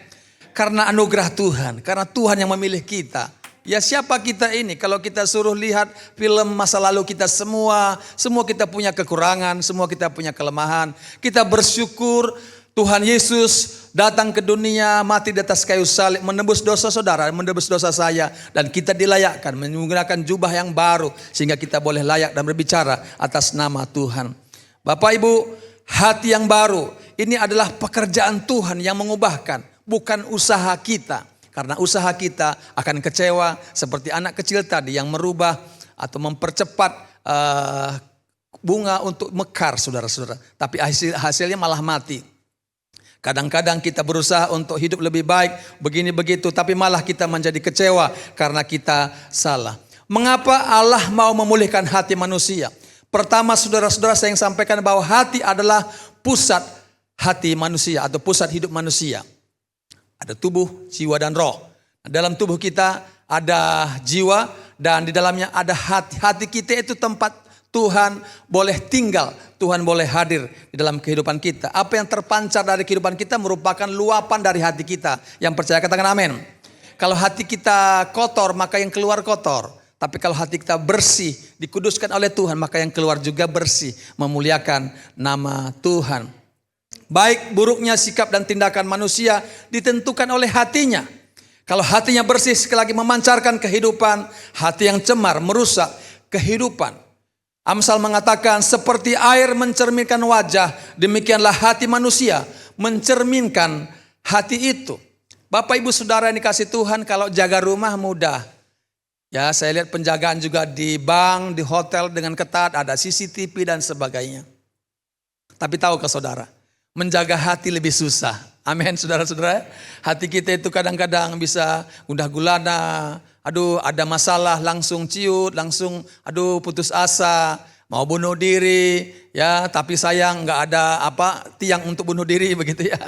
Karena anugerah Tuhan, karena Tuhan yang memilih kita. Ya siapa kita ini? Kalau kita suruh lihat film masa lalu kita semua kita punya kekurangan, semua kita punya kelemahan. Kita bersyukur Tuhan Yesus datang ke dunia, mati di atas kayu salib, menebus dosa saudara, menebus dosa saya. Dan kita dilayakkan menggunakan jubah yang baru, sehingga kita boleh layak dan berbicara atas nama Tuhan. Bapak Ibu, hati yang baru, ini adalah pekerjaan Tuhan yang mengubahkan, bukan usaha kita. Karena usaha kita akan kecewa seperti anak kecil tadi yang merubah atau mempercepat bunga untuk mekar saudara-saudara. Tapi hasilnya malah mati. Kadang-kadang kita berusaha untuk hidup lebih baik, begini begitu, tapi malah kita menjadi kecewa karena kita salah. Mengapa Allah mau memulihkan hati manusia? Pertama saudara-saudara saya yang sampaikan bahwa hati adalah pusat hati manusia atau pusat hidup manusia. Ada tubuh, jiwa dan roh. Dalam tubuh kita ada jiwa dan di dalamnya ada hati. Hati kita itu tempat Tuhan boleh tinggal, Tuhan boleh hadir di dalam kehidupan kita. Apa yang terpancar dari kehidupan kita merupakan luapan dari hati kita. Yang percaya katakan amin. Kalau hati kita kotor maka yang keluar kotor. Tapi kalau hati kita bersih, dikuduskan oleh Tuhan, maka yang keluar juga bersih, memuliakan nama Tuhan. Baik buruknya sikap dan tindakan manusia ditentukan oleh hatinya. Kalau hatinya bersih sekali lagi memancarkan kehidupan, hati yang cemar merusak kehidupan. Amsal mengatakan seperti air mencerminkan wajah, demikianlah hati manusia mencerminkan hati itu. Bapak ibu saudara yang dikasih Tuhan, kalau jaga rumah mudah. Ya saya lihat penjagaan juga di bank, di hotel dengan ketat, ada CCTV dan sebagainya. Tapi tahukah saudara, menjaga hati lebih susah. Amin saudara-saudara. Hati kita itu kadang-kadang bisa gundah gulana. Aduh ada masalah langsung ciut, langsung aduh putus asa, mau bunuh diri ya, tapi sayang nggak ada tiang untuk bunuh diri begitu ya.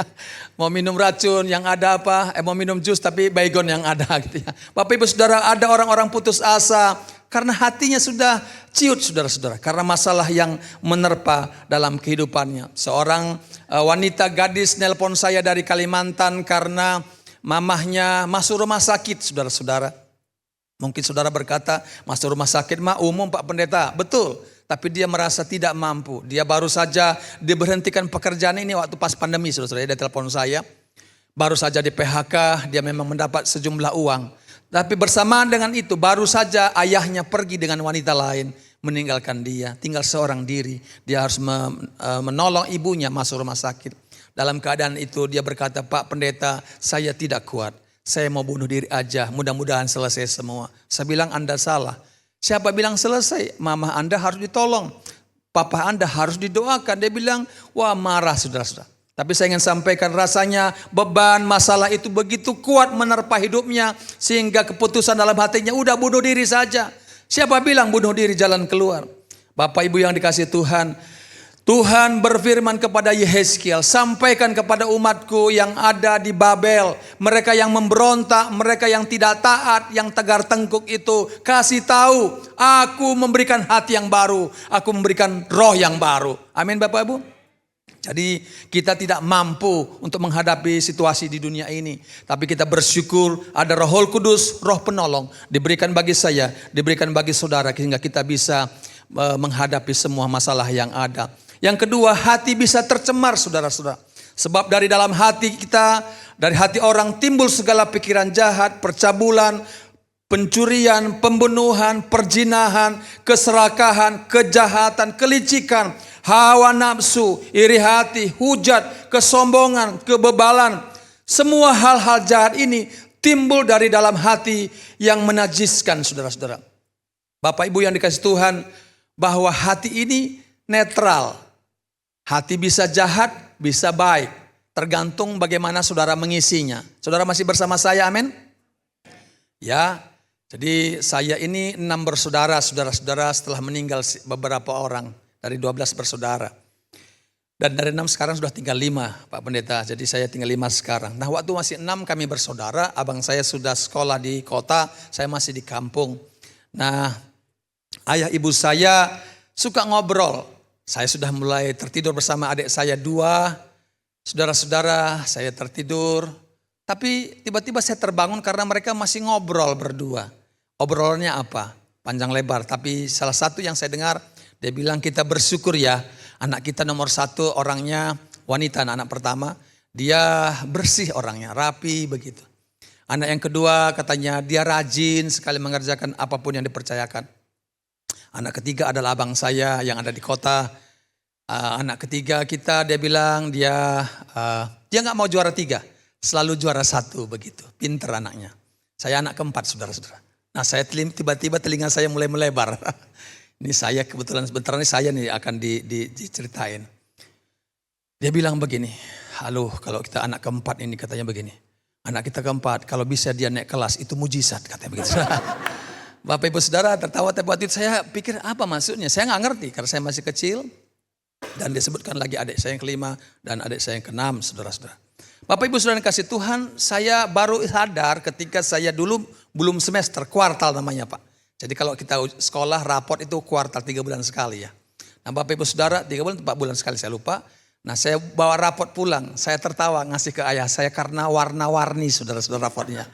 Mau minum racun yang ada mau minum jus tapi baygon yang ada gitu ya. Bapak ibu saudara, ada orang-orang putus asa karena hatinya sudah ciut saudara-saudara, karena masalah yang menerpa dalam kehidupannya. Seorang wanita gadis nelpon saya dari Kalimantan karena mamahnya masuk rumah sakit saudara-saudara. Mungkin saudara berkata, masuk rumah sakit mah umum Pak Pendeta. Betul, tapi dia merasa tidak mampu. Dia baru saja diberhentikan pekerjaan ini waktu pas pandemi saudara-saudara. Dia telepon saya, baru saja di PHK, dia memang mendapat sejumlah uang. Tapi bersamaan dengan itu baru saja ayahnya pergi dengan wanita lain, meninggalkan dia. Tinggal seorang diri, dia harus menolong ibunya masuk rumah sakit. Dalam keadaan itu dia berkata, Pak Pendeta saya tidak kuat. Saya mau bunuh diri aja, mudah-mudahan selesai semua. Saya bilang Anda salah. Siapa bilang selesai? Mama Anda harus ditolong. Papa Anda harus didoakan. Dia bilang, wah marah saudara-saudara. Tapi saya ingin sampaikan rasanya beban masalah itu begitu kuat menerpa hidupnya. Sehingga keputusan dalam hatinya udah bunuh diri saja. Siapa bilang bunuh diri jalan keluar? Bapak ibu yang dikasih Tuhan. Tuhan berfirman kepada Yehezkiel, sampaikan kepada umatku yang ada di Babel, mereka yang memberontak, mereka yang tidak taat, yang tegar tengkuk itu, kasih tahu, aku memberikan hati yang baru, aku memberikan roh yang baru. Amin Bapak Ibu. Jadi kita tidak mampu untuk menghadapi situasi di dunia ini. Tapi kita bersyukur ada Roh Kudus, roh penolong, diberikan bagi saya, diberikan bagi saudara, sehingga kita bisa menghadapi semua masalah yang ada. Yang kedua, hati bisa tercemar saudara-saudara. Sebab dari dalam hati kita, dari hati orang timbul segala pikiran jahat, percabulan, pencurian, pembunuhan, perzinahan, keserakahan, kejahatan, kelicikan, hawa nafsu, iri hati, hujat, kesombongan, kebebalan. Semua hal-hal jahat ini timbul dari dalam hati yang menajiskan saudara-saudara. Bapak Ibu yang dikasih Tuhan, bahwa hati ini netral. Hati bisa jahat, bisa baik. Tergantung bagaimana saudara mengisinya. Saudara masih bersama saya, amin? Ya, jadi saya ini 6 bersaudara, saudara-saudara setelah meninggal beberapa orang. Dari 12 bersaudara. Dan dari 6 sekarang sudah tinggal 5 Pak Pendeta. Jadi saya tinggal 5 sekarang. Nah waktu masih 6 kami bersaudara. Abang saya sudah sekolah di kota. Saya masih di kampung. Nah ayah ibu saya suka ngobrol. Saya sudah mulai tertidur bersama adik saya 2. Saudara-saudara saya tertidur. Tapi tiba-tiba saya terbangun karena mereka masih ngobrol berdua. Obrolannya apa? Panjang lebar. Tapi salah satu yang saya dengar, dia bilang kita bersyukur ya, anak kita nomor 1 orangnya wanita, anak pertama. Dia bersih orangnya, rapi begitu. Anak yang kedua katanya dia rajin sekali mengerjakan apapun yang dipercayakan. Anak ketiga adalah abang saya yang ada di kota. Anak ketiga kita dia bilang dia gak mau juara 3, selalu juara 1 begitu. Pinter anaknya. Saya anak keempat saudara-saudara. Nah saya tiba-tiba telinga saya mulai melebar. Ini saya kebetulan sebentar ini saya nih akan diceritain. Dia bilang begini, halo kalau kita anak keempat ini katanya begini. Anak kita keempat kalau bisa dia naik kelas itu mujizat katanya begitu. Bapak Ibu Saudara tertawa, tapi waktu itu saya pikir apa maksudnya. Saya gak ngerti karena saya masih kecil. Dan disebutkan lagi adik saya yang kelima dan adik saya yang keenam saudara-saudara. Bapak Ibu Saudara yang kasih Tuhan, saya baru sadar ketika saya dulu belum semester, kuartal namanya Pak. Jadi kalau kita sekolah raport itu kuartal 3 bulan sekali ya. Nah Bapak Ibu Saudara 3 bulan 4 bulan sekali saya lupa. Nah saya bawa raport pulang, saya tertawa ngasih ke ayah saya karena warna-warni saudara-saudara raportnya.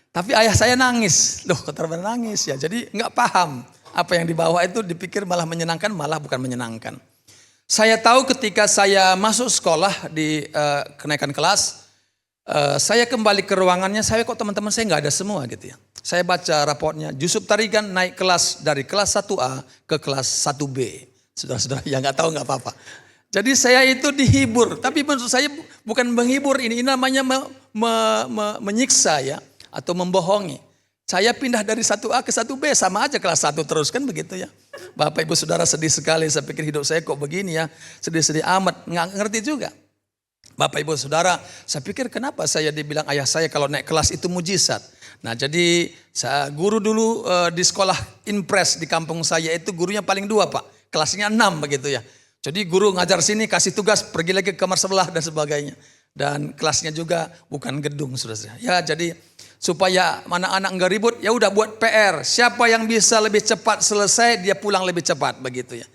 Tapi ayah saya nangis, loh kok nangis ya. Jadi gak paham apa yang dibawa itu dipikir malah menyenangkan, malah bukan menyenangkan. Saya tahu ketika saya masuk sekolah di kenaikan kelas, saya kembali ke ruangannya, saya kok teman-teman saya gak ada semua gitu ya. Saya baca raportnya, Yusuf Tarigan naik kelas dari kelas 1A ke kelas 1B. Saudara-saudara yang gak tahu gak apa-apa. Jadi saya itu dihibur, tapi maksud saya bukan menghibur, ini namanya menyiksa ya, atau membohongi. Saya pindah dari 1A ke 1B, sama aja kelas 1 terus kan begitu ya. Bapak Ibu Saudara sedih sekali, saya pikir hidup saya kok begini ya, sedih-sedih amat, nggak ngerti juga. Bapak Ibu Saudara, saya pikir kenapa saya dibilang ayah saya kalau naik kelas itu mujizat. Nah jadi guru dulu di sekolah Impres di kampung saya itu gurunya paling 2 Pak, kelasnya 6 begitu ya. Jadi guru ngajar sini kasih tugas pergi lagi ke kamar sebelah dan sebagainya. Dan kelasnya juga bukan gedung saudara. Ya jadi supaya anak-anak enggak ribut, ya udah buat PR. Siapa yang bisa lebih cepat selesai, dia pulang lebih cepat begitu ya.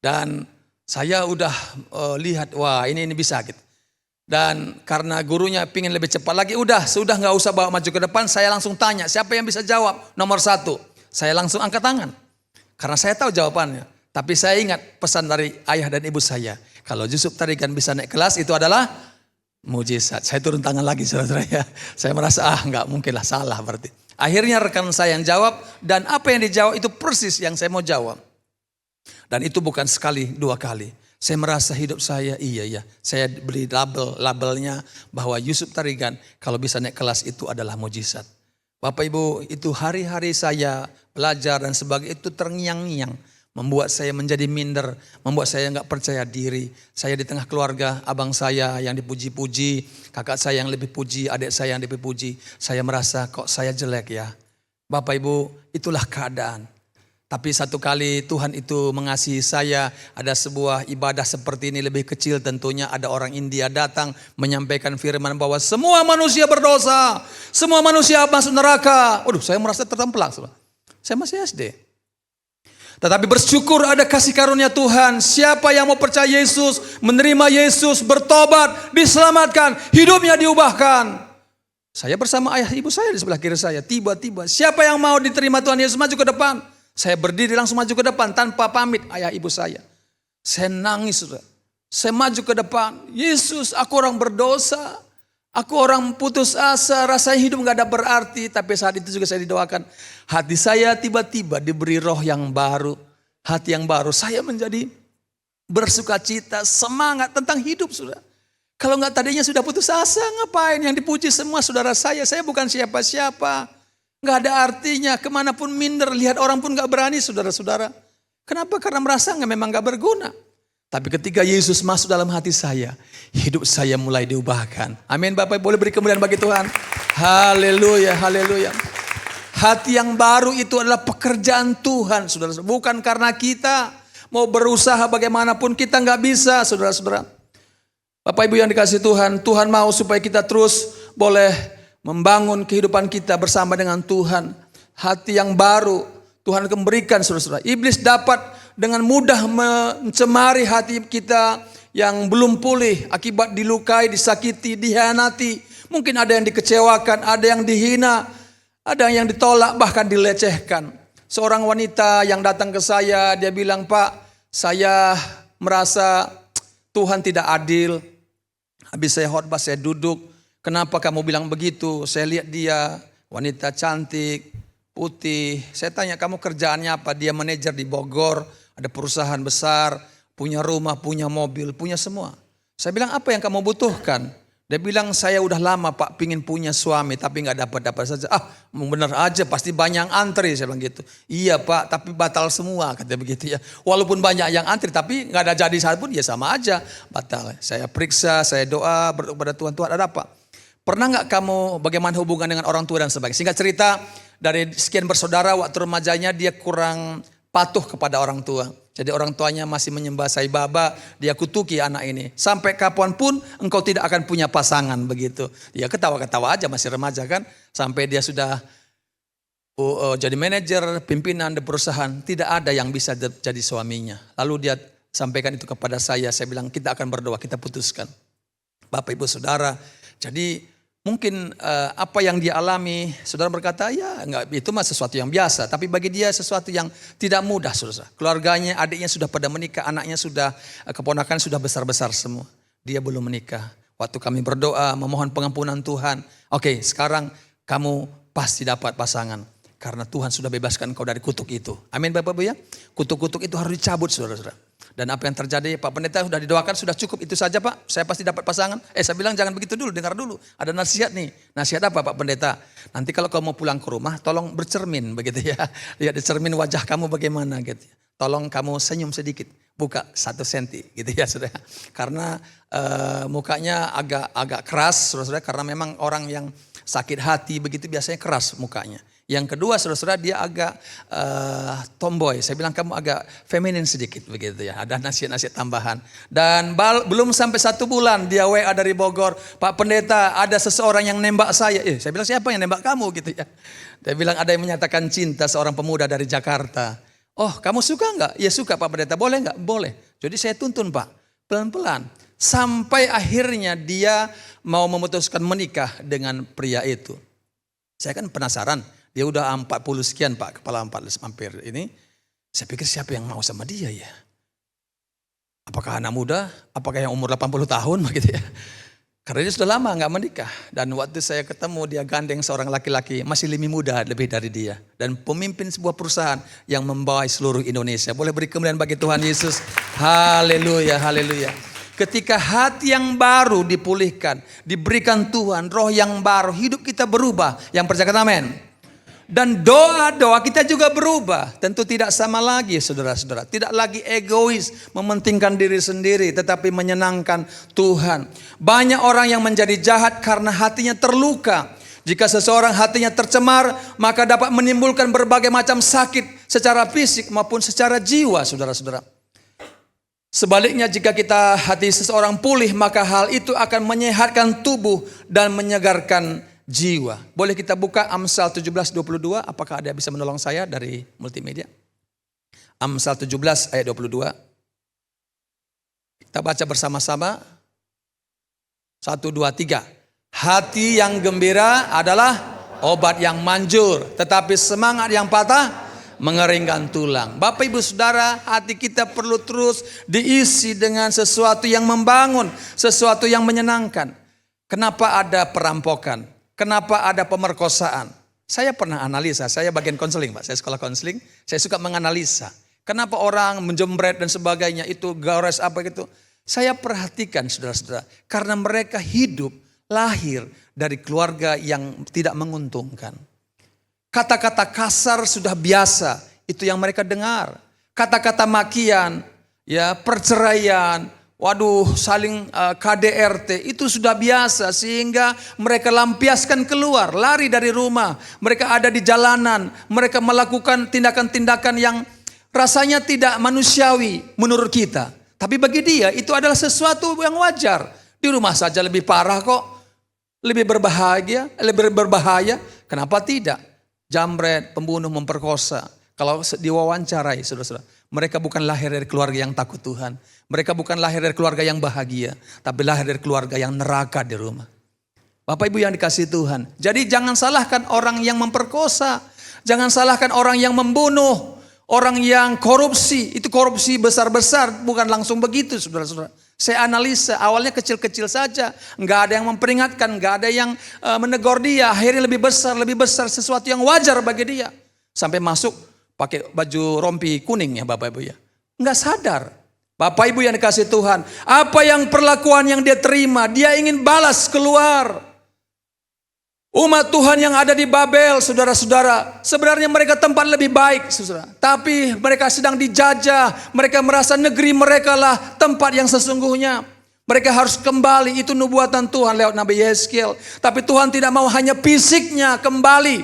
Dan saya udah lihat, wah ini bisa gitu. Dan karena gurunya pingin lebih cepat lagi, sudah nggak usah bawa maju ke depan. Saya langsung tanya, siapa yang bisa jawab nomor 1? Saya langsung angkat tangan, karena saya tahu jawabannya. Tapi saya ingat pesan dari ayah dan ibu saya, kalau Yusuf Tarigan bisa naik kelas itu adalah mujizat. Saya turun tangan lagi saudara-saudara ya. Saya merasa nggak mungkin lah, salah berarti. Akhirnya rekan saya yang jawab, dan apa yang dijawab itu persis yang saya mau jawab. Dan itu bukan sekali 2 kali. Saya merasa hidup saya iya. Saya beli labelnya bahwa Yusuf Tarigan kalau bisa naik kelas itu adalah mujizat. Bapak Ibu, itu hari-hari saya belajar dan sebagainya itu terngiang-ngiang. Membuat saya menjadi minder, membuat saya nggak percaya diri. Saya di tengah keluarga, abang saya yang dipuji-puji, kakak saya yang lebih puji, adik saya yang lebih puji. Saya merasa kok saya jelek ya. Bapak Ibu, itulah keadaan. Tapi satu kali Tuhan itu mengasihi saya, ada sebuah ibadah seperti ini lebih kecil tentunya. Ada orang India datang menyampaikan firman bahwa semua manusia berdosa, semua manusia masuk neraka. Waduh, saya merasa tertempelak. Saya masih SD. Tetapi bersyukur ada kasih karunia Tuhan. Siapa yang mau percaya Yesus, menerima Yesus, bertobat, diselamatkan, hidupnya diubahkan. Saya bersama ayah ibu saya di sebelah kiri saya. Tiba-tiba siapa yang mau diterima Tuhan Yesus maju ke depan. Saya berdiri langsung maju ke depan tanpa pamit ayah ibu saya. Saya nangis, saudara. Saya maju ke depan. Yesus, aku orang berdosa. Aku orang putus asa, rasanya hidup gak ada berarti. Tapi saat itu juga saya didoakan. Hati saya tiba-tiba diberi roh yang baru. Hati yang baru. Saya menjadi bersuka cita, semangat tentang hidup, saudara. Kalau gak tadinya sudah putus asa, ngapain? Yang dipuji semua saudara saya bukan siapa-siapa. Gak ada artinya, kemanapun minder, lihat orang pun gak berani saudara-saudara. Kenapa? Karena merasa memang gak berguna. Tapi ketika Yesus masuk dalam hati saya, hidup saya mulai diubahkan. Amin Bapak, boleh beri kemuliaan bagi Tuhan. Haleluya, haleluya. Hati yang baru itu adalah pekerjaan Tuhan, saudara. Bukan karena kita mau berusaha bagaimanapun, kita gak bisa, saudara-saudara. Bapak Ibu yang dikasihi Tuhan, Tuhan mau supaya kita terus boleh membangun kehidupan kita bersama dengan Tuhan. Hati yang baru Tuhan akan berikan, saudara-saudara. Iblis dapat dengan mudah mencemari hati kita yang belum pulih akibat dilukai, disakiti, dihianati. Mungkin ada yang dikecewakan, ada yang dihina, ada yang ditolak, bahkan dilecehkan. Seorang wanita yang datang ke saya, dia bilang, "Pak, saya merasa Tuhan tidak adil. Habis saya khotbah, saya duduk. Kenapa kamu bilang begitu? Saya lihat dia wanita cantik, putih. Saya tanya, kamu kerjaannya apa? Dia manajer di Bogor, ada perusahaan besar, punya rumah, punya mobil, punya semua. Saya bilang, apa yang kamu butuhkan? Dia bilang, saya udah lama Pak pingin punya suami tapi gak dapat saja. Benar aja, pasti banyak yang antri. Saya bilang gitu. Iya Pak, tapi batal semua, katanya begitu ya. Walaupun banyak yang antri tapi gak ada jadi satu pun, ya sama aja batal. Saya periksa, saya doa, berdoa kepada Tuhan, Tuhan ada apa? Pernah gak kamu bagaimana hubungan dengan orang tua dan sebagainya? Singkat cerita, dari sekian bersaudara waktu remajanya dia kurang patuh kepada orang tua. Jadi orang tuanya masih menyembah Sai Baba, dia kutuki anak ini. Sampai kapanpun engkau tidak akan punya pasangan begitu. Dia ketawa-ketawa aja, masih remaja kan. Sampai dia sudah jadi manajer, pimpinan di perusahaan. Tidak ada yang bisa jadi suaminya. Lalu dia sampaikan itu kepada saya bilang kita akan berdoa, kita putuskan. Bapak Ibu Saudara, jadi mungkin apa yang dia alami, saudara berkata ya enggak, itu mah sesuatu yang biasa. Tapi bagi dia sesuatu yang tidak mudah, saudara. Keluarganya, adiknya sudah pada menikah, anaknya sudah, keponakan sudah besar-besar semua. Dia belum menikah. Waktu kami berdoa, memohon pengampunan Tuhan. Oke, sekarang kamu pasti dapat pasangan. Karena Tuhan sudah bebaskan kau dari kutuk itu. Amin Bapak Ibu ya. Kutuk-kutuk itu harus dicabut saudara-saudara. Dan apa yang terjadi, Pak Pendeta sudah didoakan, sudah cukup itu saja Pak. Saya pasti dapat pasangan. Saya bilang jangan begitu dulu, dengar dulu. Ada nasihat nih. Nasihat apa Pak Pendeta? Nanti kalau kamu mau pulang ke rumah, tolong bercermin begitu ya. Lihat di cermin wajah kamu bagaimana gitu. Tolong kamu senyum sedikit. Buka 1 senti gitu ya saudara. Karena mukanya agak keras saudara. Karena memang orang yang sakit hati begitu biasanya keras mukanya. Yang kedua saudara-saudara dia agak tomboy. Saya bilang kamu agak feminin sedikit begitu ya. Ada nasihat-nasihat tambahan. Dan belum sampai 1 bulan dia WA dari Bogor. Pak Pendeta ada seseorang yang nembak saya. Saya bilang siapa yang nembak kamu gitu ya. Dia bilang ada yang menyatakan cinta seorang pemuda dari Jakarta. Oh kamu suka enggak? Ya suka Pak Pendeta. Boleh enggak? Boleh. Jadi saya tuntun Pak. Pelan-pelan. Sampai akhirnya dia mau memutuskan menikah dengan pria itu. Saya kan penasaran. Dia udah 40 sekian Pak, kepala 40 hampir ini. Saya pikir siapa yang mau sama dia ya? Apakah anak muda? Apakah yang umur 80 tahun begitu ya? Karena dia sudah lama gak menikah. Dan waktu saya ketemu dia gandeng seorang laki-laki masih lebih muda lebih dari dia. Dan pemimpin sebuah perusahaan yang membawa seluruh Indonesia. Boleh beri kemuliaan bagi Tuhan Yesus. Haleluya, haleluya. Ketika hati yang baru dipulihkan, diberikan Tuhan, roh yang baru, hidup kita berubah. Yang percaya kata amin. Dan doa-doa kita juga berubah. Tentu tidak sama lagi saudara-saudara. Tidak lagi egois, mementingkan diri sendiri. Tetapi menyenangkan Tuhan. Banyak orang yang menjadi jahat karena hatinya terluka. Jika seseorang hatinya tercemar, maka dapat menimbulkan berbagai macam sakit. secara fisik maupun secara jiwa, saudara-saudara. Sebaliknya jika hati seseorang pulih, maka hal itu akan menyehatkan tubuh dan menyegarkan jiwa. Boleh kita buka Amsal 17:22, apakah ada yang bisa menolong saya dari multimedia? Amsal 17 ayat 22. Kita baca bersama-sama. 1, 2, 3. Hati yang gembira adalah obat yang manjur, tetapi semangat yang patah mengeringkan tulang. Bapak Ibu Saudara, hati kita perlu terus diisi dengan sesuatu yang membangun, sesuatu yang menyenangkan. Kenapa ada perampokan? Kenapa ada pemerkosaan? Saya pernah analisa, saya bagian konseling Pak, saya sekolah konseling, saya suka menganalisa. Kenapa orang menjembret dan sebagainya itu gores apa gitu. Saya perhatikan saudara-saudara, karena mereka hidup, lahir dari keluarga yang tidak menguntungkan. Kata-kata kasar sudah biasa, itu yang mereka dengar. Kata-kata makian, ya perceraian, saling KDRT, itu sudah biasa sehingga mereka lampiaskan keluar, lari dari rumah. Mereka ada di jalanan, mereka melakukan tindakan-tindakan yang rasanya tidak manusiawi menurut kita. Tapi bagi dia itu adalah sesuatu yang wajar. Di rumah saja lebih parah kok, lebih berbahaya. Kenapa tidak? Jambret, pembunuh, memperkosa. Kalau diwawancarai, saudara-saudara, mereka bukan lahir dari keluarga yang takut Tuhan. Mereka bukan lahir dari keluarga yang bahagia, tapi lahir dari keluarga yang neraka di rumah. Bapak Ibu yang dikasihi Tuhan. Jadi jangan salahkan orang yang memperkosa. Jangan salahkan orang yang membunuh. Orang yang korupsi. Itu korupsi besar-besar, bukan langsung begitu saudara-saudara. Saya analisa, awalnya kecil-kecil saja. Enggak ada yang memperingatkan, enggak ada yang menegur dia. Akhirnya lebih besar, sesuatu yang wajar bagi dia. Sampai masuk pakai baju rompi kuning ya Bapak Ibu ya. Enggak sadar. Bapak Ibu yang dikasih Tuhan. Apa yang perlakuan yang dia terima, dia ingin balas keluar. Umat Tuhan yang ada di Babel, saudara-saudara, sebenarnya mereka tempat lebih baik, saudara. Tapi mereka sedang dijajah, mereka merasa negeri mereka lah tempat yang sesungguhnya. Mereka harus kembali, itu nubuatan Tuhan lewat Nabi Yeskel. Tapi Tuhan tidak mau hanya fisiknya kembali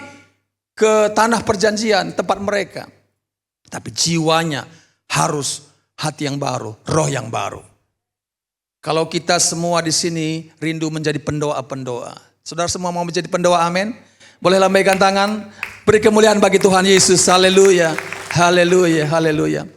ke tanah perjanjian, tempat mereka. Tapi jiwanya harus hati yang baru, roh yang baru. Kalau kita semua di sini rindu menjadi pendoa-pendoa. Saudara semua mau menjadi pendoa, amin. Boleh lambaikan tangan, beri kemuliaan bagi Tuhan Yesus, haleluya, haleluya, haleluya.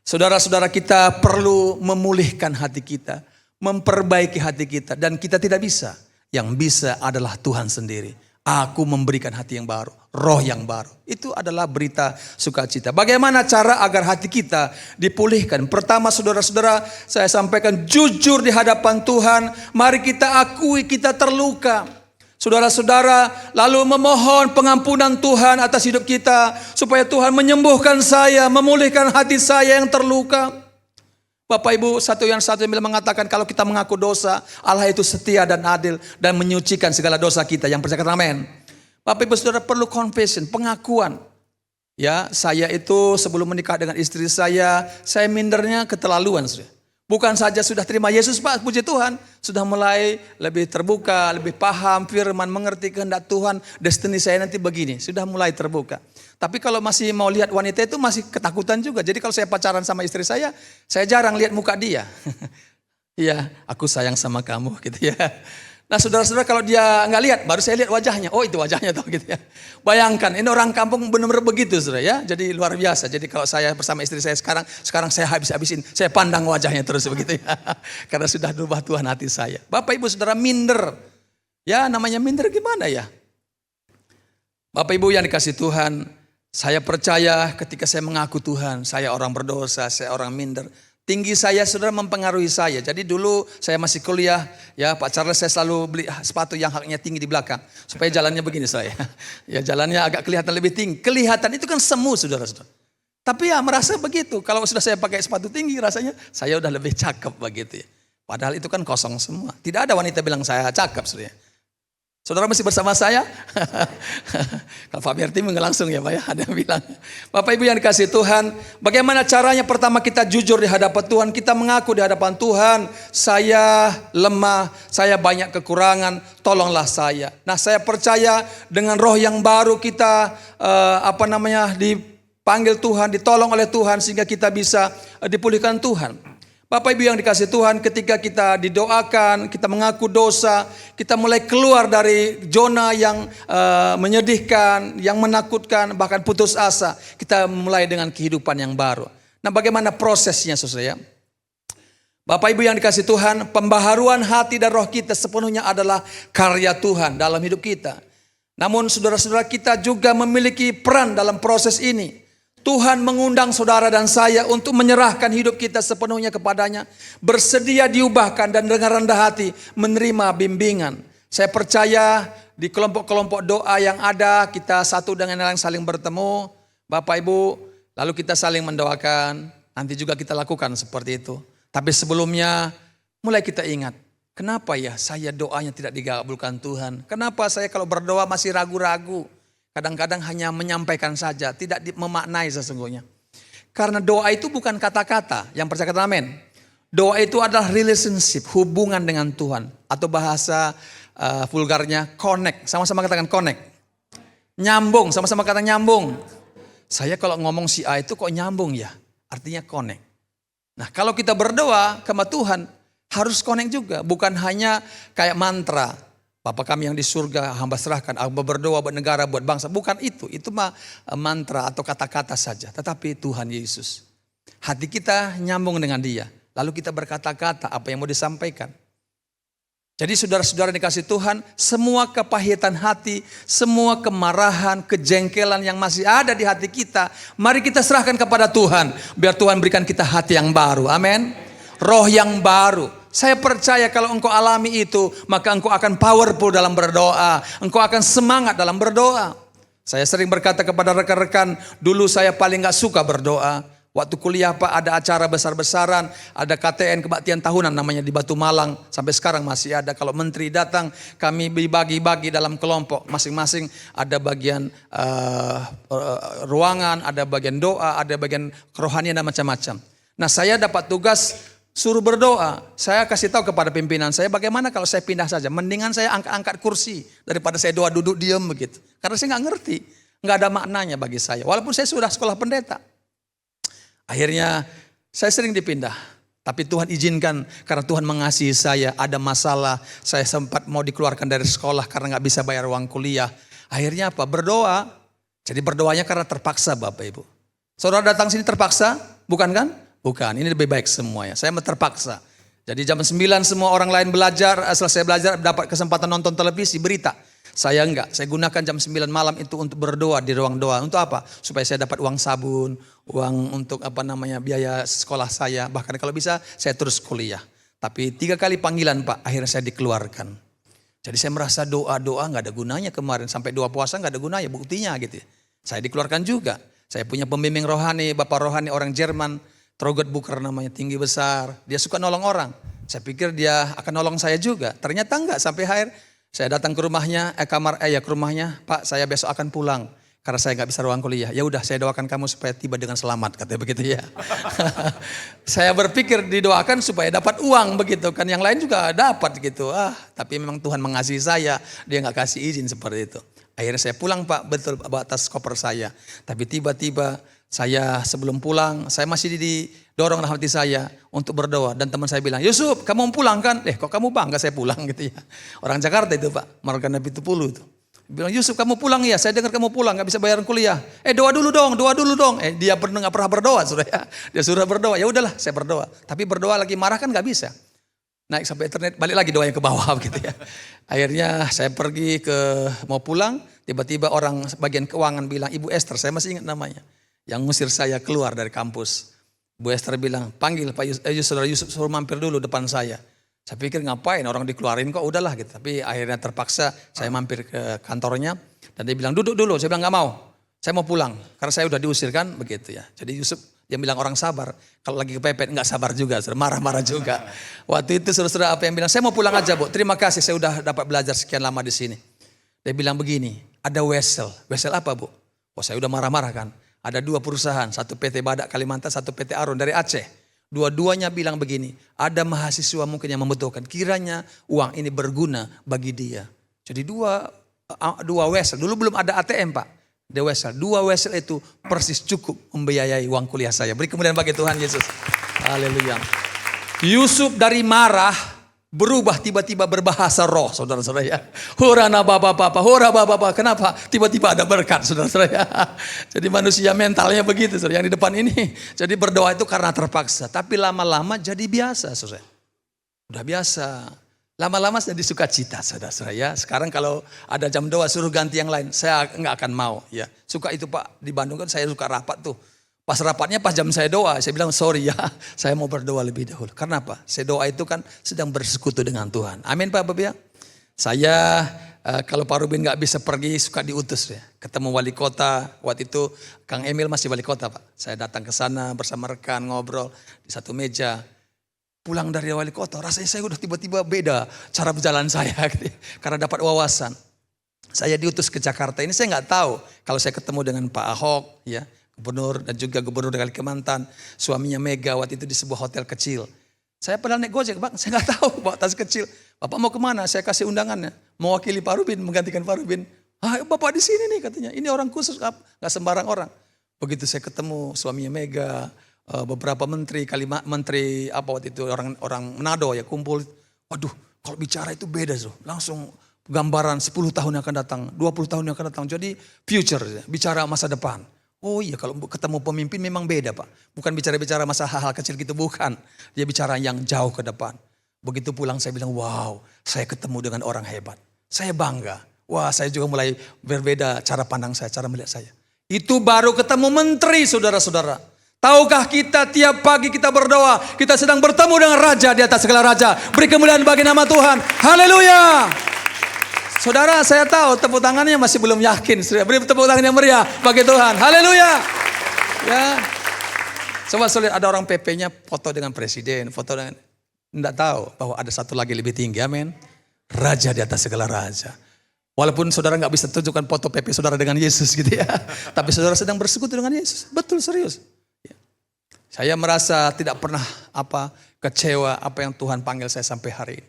Saudara-saudara, kita perlu memulihkan hati kita, memperbaiki hati kita. Dan kita tidak bisa, yang bisa adalah Tuhan sendiri. Aku memberikan hati yang baru, roh yang baru. Itu adalah berita sukacita. Bagaimana cara agar hati kita dipulihkan? Pertama saudara-saudara, saya sampaikan jujur di hadapan Tuhan. Mari kita akui kita terluka. Saudara-saudara, lalu memohon pengampunan Tuhan atas hidup kita. Supaya Tuhan menyembuhkan saya, memulihkan hati saya yang terluka. Bapak Ibu, 1 Yohanes 1 mengatakan kalau kita mengaku dosa, Allah itu setia dan adil dan menyucikan segala dosa kita. Yang percaya kata amin. Bapak Ibu Saudara perlu confession, pengakuan. Ya, saya itu sebelum menikah dengan istri saya mindernya keterlaluan. Bukan saja sudah terima Yesus Pak, puji Tuhan. Sudah mulai lebih terbuka, lebih paham firman, mengerti kehendak Tuhan. Destiny saya nanti begini, sudah mulai terbuka. Tapi kalau masih mau lihat wanita itu masih ketakutan juga. Jadi kalau saya pacaran sama istri saya jarang lihat muka dia. Iya, aku sayang sama kamu gitu ya. Nah saudara-saudara kalau dia nggak lihat, baru saya lihat wajahnya. Oh itu wajahnya tuh gitu ya. Bayangkan ini orang kampung benar-benar begitu saudara ya. Jadi luar biasa. Jadi kalau saya bersama istri saya sekarang saya habis-habisin. Saya pandang wajahnya terus begitu ya. Karena sudah berubah Tuhan hati saya. Bapak Ibu Saudara minder. Ya namanya minder gimana ya. Bapak Ibu yang dikasih Tuhan. Saya percaya ketika saya mengaku Tuhan. Saya orang berdosa, saya orang minder. Tinggi saya saudara mempengaruhi saya. Jadi dulu saya masih kuliah, ya Pak Charles saya selalu beli sepatu yang haknya tinggi di belakang. Supaya jalannya begini saya. Ya jalannya agak kelihatan lebih tinggi. Kelihatan itu kan semu saudara-saudara. Tapi ya merasa begitu. Kalau sudah saya pakai sepatu tinggi rasanya saya udah lebih cakep begitu ya. Padahal itu kan kosong semua. Tidak ada wanita bilang saya cakep saudara. Saudara masih bersama saya? Kalau Pak Berti langsung ya Pak ya, ada yang bilang. Bapak Ibu yang dikasih Tuhan, bagaimana caranya? Pertama kita jujur di hadapan Tuhan, kita mengaku di hadapan Tuhan, saya lemah, saya banyak kekurangan, tolonglah saya. Nah saya percaya dengan roh yang baru kita panggil Tuhan, ditolong oleh Tuhan sehingga kita bisa dipulihkan Tuhan. Bapak Ibu yang dikasihi Tuhan, ketika kita didoakan, kita mengaku dosa, kita mulai keluar dari zona yang menyedihkan, yang menakutkan, bahkan putus asa. Kita mulai dengan kehidupan yang baru. Nah, bagaimana prosesnya saudara ya? Bapak Ibu yang dikasihi Tuhan, pembaharuan hati dan roh kita sepenuhnya adalah karya Tuhan dalam hidup kita. Namun saudara-saudara, kita juga memiliki peran dalam proses ini. Tuhan mengundang saudara dan saya untuk menyerahkan hidup kita sepenuhnya kepadanya. Bersedia diubahkan dan dengan rendah hati menerima bimbingan. Saya percaya di kelompok-kelompok doa yang ada, kita satu dengan yang lain saling bertemu. Bapak Ibu, lalu kita saling mendoakan. Nanti juga kita lakukan seperti itu. Tapi sebelumnya mulai kita ingat, kenapa ya saya doanya tidak dikabulkan Tuhan? Kenapa saya kalau berdoa masih ragu-ragu? Kadang-kadang hanya menyampaikan saja, tidak memaknai sesungguhnya. Karena doa itu bukan kata-kata, yang percaya kata amin. Doa itu adalah relationship, hubungan dengan Tuhan. Atau bahasa vulgarnya connect, sama-sama katakan connect. Nyambung, sama-sama kata nyambung. Saya kalau ngomong si A itu kok nyambung ya, artinya connect. Nah kalau kita berdoa sama Tuhan, harus connect juga. Bukan hanya kayak mantra. Bapa kami yang di surga, hamba serahkan, hamba berdoa buat negara, buat bangsa. Bukan itu mah mantra atau kata-kata saja. Tetapi Tuhan Yesus. Hati kita nyambung dengan Dia. Lalu kita berkata-kata apa yang mau disampaikan. Jadi saudara-saudara dikasih Tuhan, semua kepahitan hati, semua kemarahan, kejengkelan yang masih ada di hati kita, mari kita serahkan kepada Tuhan. Biar Tuhan berikan kita hati yang baru, amin. Roh yang baru. Saya percaya kalau engkau alami itu, maka engkau akan powerful dalam berdoa. Engkau akan semangat dalam berdoa. Saya sering berkata kepada rekan-rekan, dulu saya paling gak suka berdoa. Waktu kuliah Pak ada acara besar-besaran, ada KTN kebaktian tahunan namanya di Batu Malang. Sampai sekarang masih ada. Kalau menteri datang, kami dibagi-bagi dalam kelompok. Masing-masing ada bagian ruangan, ada bagian doa, ada bagian kerohanian dan macam-macam. Nah saya dapat tugas suruh berdoa. Saya kasih tahu kepada pimpinan saya bagaimana kalau saya pindah saja. Mendingan saya angkat kursi daripada saya doa duduk diam begitu. Karena saya nggak ngerti, nggak ada maknanya bagi saya. Walaupun saya sudah sekolah pendeta. Akhirnya saya sering dipindah. Tapi Tuhan izinkan karena Tuhan mengasihi saya. Ada masalah, saya sempat mau dikeluarkan dari sekolah karena nggak bisa bayar uang kuliah. Akhirnya apa? Berdoa. Jadi berdoanya karena terpaksa Bapak Ibu. Saudara datang sini terpaksa? Bukan kan? Bukan, ini lebih baik semuanya. Saya terpaksa. Jadi jam 9 semua orang lain belajar, selesai belajar dapat kesempatan nonton televisi, berita. Saya enggak, saya gunakan jam 9 malam itu untuk berdoa di ruang doa. Untuk apa? Supaya saya dapat uang sabun, uang untuk biaya sekolah saya. Bahkan kalau bisa saya terus kuliah. Tapi 3 kali panggilan Pak, akhirnya saya dikeluarkan. Jadi saya merasa doa-doa gak ada gunanya kemarin. Sampai 2 puasa gak ada gunanya, buktinya gitu. Saya dikeluarkan juga. Saya punya pembimbing rohani, Bapak rohani orang Jerman. Trogot Buker namanya, tinggi besar. Dia suka nolong orang. Saya pikir dia akan nolong saya juga. Ternyata enggak, sampai akhir saya datang ke rumahnya, ke rumahnya. Pak, saya besok akan pulang karena saya enggak bisa ruang kuliah. Ya udah, saya doakan kamu supaya tiba dengan selamat, katanya begitu ya. Saya berpikir didoakan supaya dapat uang begitu kan. Yang lain juga dapat gitu. Tapi memang Tuhan mengasihi saya, dia enggak kasih izin seperti itu. Akhirnya saya pulang Pak, betul batas koper saya. Tapi tiba-tiba saya sebelum pulang, saya masih didorong dalam hati saya untuk berdoa. Dan teman saya bilang, Yusuf kamu mau pulang kan? Kok kamu bangga saya pulang gitu ya. Orang Jakarta itu Pak, Margana Pitupulu itu. Bilang, Yusuf kamu pulang ya, saya dengar kamu pulang, gak bisa bayar kuliah. Doa dulu dong. Dia gak pernah berdoa sudah ya. Dia suruh berdoa, ya udahlah saya berdoa. Tapi berdoa lagi marah kan gak bisa. Naik sampai internet, balik lagi doanya ke bawah gitu ya. Akhirnya saya pergi mau pulang, tiba-tiba orang bagian keuangan bilang, Ibu Esther, saya masih ingat namanya. Yang ngusir saya keluar dari kampus. Bu Esther bilang, panggil Pak Saudara Yusuf suruh mampir dulu depan saya. Saya pikir ngapain orang dikeluarin kok, udahlah gitu. Tapi akhirnya terpaksa saya mampir ke kantornya. Dan dia bilang duduk dulu, saya bilang gak mau. Saya mau pulang, karena saya udah diusir kan begitu ya. Jadi Yusuf dia bilang orang sabar. Kalau lagi kepepet gak sabar juga, marah-marah juga. Waktu itu saudara-saudara apa yang bilang, saya mau pulang aja Bu. Terima kasih saya udah dapat belajar sekian lama di sini. Dia bilang begini, ada wesel. Wesel apa Bu? Oh saya udah marah-marah kan. Ada 2 perusahaan, satu PT Badak Kalimantan, satu PT Aron dari Aceh. Dua-duanya bilang begini, ada mahasiswa mungkin yang membutuhkan. Kiranya uang ini berguna bagi dia. Jadi dua wesel, dulu belum ada ATM Pak. The Wesel. 2 Wesel itu persis cukup membiayai uang kuliah saya. Beri kemuliaan bagi Tuhan Yesus. Haleluya. Yusuf dari marah berubah tiba-tiba berbahasa roh, saudara-saudara ya. Hurana baba. Kenapa? Tiba-tiba ada berkat, saudara-saudara ya. Jadi manusia mentalnya begitu, saudara, yang di depan ini. Jadi berdoa itu karena terpaksa. Tapi lama-lama jadi biasa, saudara. Udah biasa. Lama-lama jadi sukacita, saudara-saudara ya. Sekarang kalau ada jam doa suruh ganti yang lain, saya nggak akan mau. Ya, suka itu Pak, di Bandung kan saya suka rapat tuh. Pas rapatnya pas jam saya doa, saya bilang sorry ya, saya mau berdoa lebih dahulu. Karena apa? Saya doa itu kan sedang bersekutu dengan Tuhan. Amin Pak Bapak ya. Saya kalau Pak Rubin nggak bisa pergi suka diutus ya. Ketemu wali kota, waktu itu Kang Emil masih wali kota Pak. Saya datang ke sana bersama rekan ngobrol di satu meja. Pulang dari wali kota, rasanya saya udah tiba-tiba beda cara berjalan saya gitu ya. Karena dapat wawasan. Saya diutus ke Jakarta ini saya nggak tahu kalau saya ketemu dengan Pak Ahok ya, gubernur dan juga gubernur dari Kalimantan, suaminya Mega waktu itu di sebuah hotel kecil. Saya pernah naik Gojek Pak, saya nggak tahu bawa tas kecil. Bapak mau kemana? Saya kasih undangannya, mewakili Pak Rubin, menggantikan Pak Rubin. Ah, Bapak di sini nih katanya, ini orang khusus, nggak sembarang orang. Begitu saya ketemu suaminya Mega, beberapa menteri, menteri apa waktu itu orang Manado ya kumpul. Waduh, kalau bicara itu beda tuh. Langsung gambaran 10 tahun yang akan datang, 20 tahun yang akan datang. Jadi future, bicara masa depan. Oh iya, kalau ketemu pemimpin memang beda Pak. Bukan bicara-bicara masa hal-hal kecil gitu, bukan. Dia bicara yang jauh ke depan. Begitu pulang saya bilang, wow, saya ketemu dengan orang hebat. Saya bangga. Wah, saya juga mulai berbeda cara pandang saya, cara melihat saya. Itu baru ketemu menteri, saudara-saudara. Tahukah kita tiap pagi kita berdoa, kita sedang bertemu dengan Raja di atas segala Raja. Beri kemuliaan bagi nama Tuhan. Haleluya. Saudara, saya tahu tepuk tangannya masih belum yakin. Beri tepuk tangan yang meriah bagi Tuhan. Haleluya. Ya. Coba lihat ada orang PP-nya foto dengan presiden, foto dengan, enggak tahu bahwa ada satu lagi lebih tinggi. Amin. Raja di atas segala raja. Walaupun saudara nggak bisa tunjukkan foto PP saudara dengan Yesus gitu ya. Tapi saudara sedang bersekutu dengan Yesus. Betul, serius. Saya merasa tidak pernah kecewa apa yang Tuhan panggil saya sampai hari ini.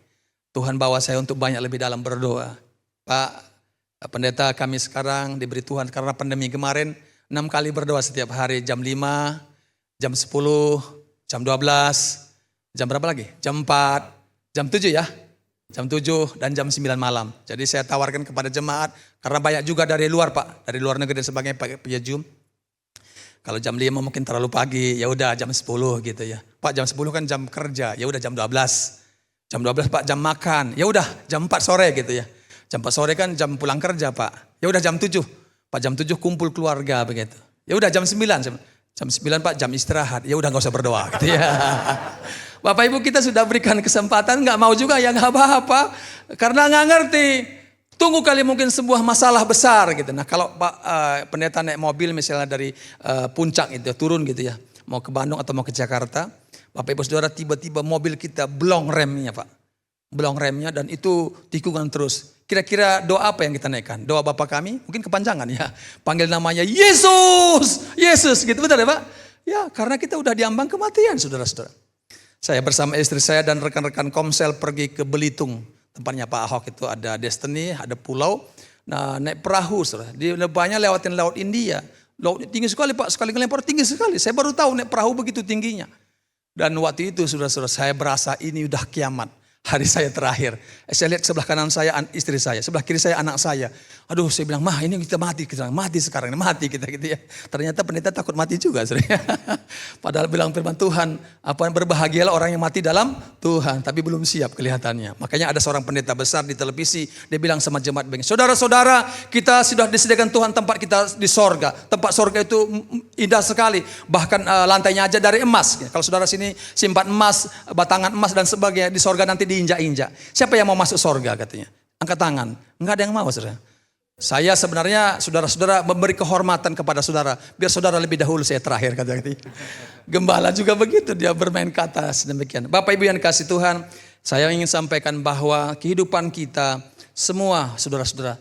Tuhan bawa saya untuk banyak lebih dalam berdoa. Pak pendeta kami sekarang diberi Tuhan karena pandemi kemarin 6 kali berdoa setiap hari. Jam 5, jam 10, jam 12, jam berapa lagi? Jam 4, jam 7 ya. Jam 7 dan jam 9 malam. Jadi saya tawarkan kepada jemaat karena banyak juga dari luar Pak. Dari luar negeri dan sebagainya pakai via Zoom. Kalau jam 5 mungkin terlalu pagi, ya udah jam 10 gitu ya. Pak jam 10 kan jam kerja, ya udah jam 12. Jam 12 Pak jam makan, ya udah jam 4 sore gitu ya. Jam 4 sore kan jam pulang kerja Pak. Ya udah jam 7. Pak jam 7 kumpul keluarga begitu. Ya udah jam 9. Jam 9 Pak jam istirahat, ya udah gak usah berdoa gitu ya. Bapak Ibu kita sudah berikan kesempatan, gak mau juga ya gak apa-apa. Karena gak ngerti. Tunggu kali mungkin sebuah masalah besar gitu. Nah kalau Pak pendeta naik mobil misalnya dari puncak itu turun gitu ya. Mau ke Bandung atau mau ke Jakarta. Bapak Ibu Saudara tiba-tiba mobil kita blong remnya Pak. Blong remnya dan itu tikungan terus. Kira-kira doa apa yang kita naikkan? Doa Bapa kami mungkin kepanjangan ya. Panggil namanya Yesus. Yesus gitu betul ya Pak? Ya karena kita udah diambang kematian saudara-saudara. Saya bersama istri saya dan rekan-rekan Komsel pergi ke Belitung. Tempatnya Pak Ahok itu ada Destiny, ada pulau. Nah naik perahu, saudara. Di lebahnya lewatin Laut India. Lautnya tinggi sekali Pak, sekali ngelempar tinggi sekali. Saya baru tahu naik perahu begitu tingginya. Dan waktu itu saudara-saudara saya berasa ini udah kiamat. Hari saya terakhir. Saya lihat sebelah kanan saya istri saya, sebelah kiri saya anak saya. Aduh saya bilang, mah ini kita mati sekarang, mati kita gitu ya. Ternyata pendeta takut mati juga. Padahal bilang firman Tuhan, berbahagialah orang yang mati dalam Tuhan. Tapi belum siap kelihatannya. Makanya ada seorang pendeta besar di televisi, dia bilang sama jemaat begini, saudara-saudara kita sudah disediakan Tuhan tempat kita di sorga. Tempat sorga itu indah sekali. Bahkan lantainya aja dari emas. Kalau saudara sini simpan emas, batangan emas dan sebagainya, di sorga nanti diinjak-injak. Siapa yang mau masuk sorga katanya? Angkat tangan. Enggak ada yang mau saudara. Saya sebenarnya saudara-saudara memberi kehormatan kepada saudara. Biar saudara lebih dahulu saya terakhir katanya. Gembala juga begitu dia bermain kata sedemikian. Bapak Ibu yang kasih Tuhan. Saya ingin sampaikan bahwa kehidupan kita semua saudara-saudara.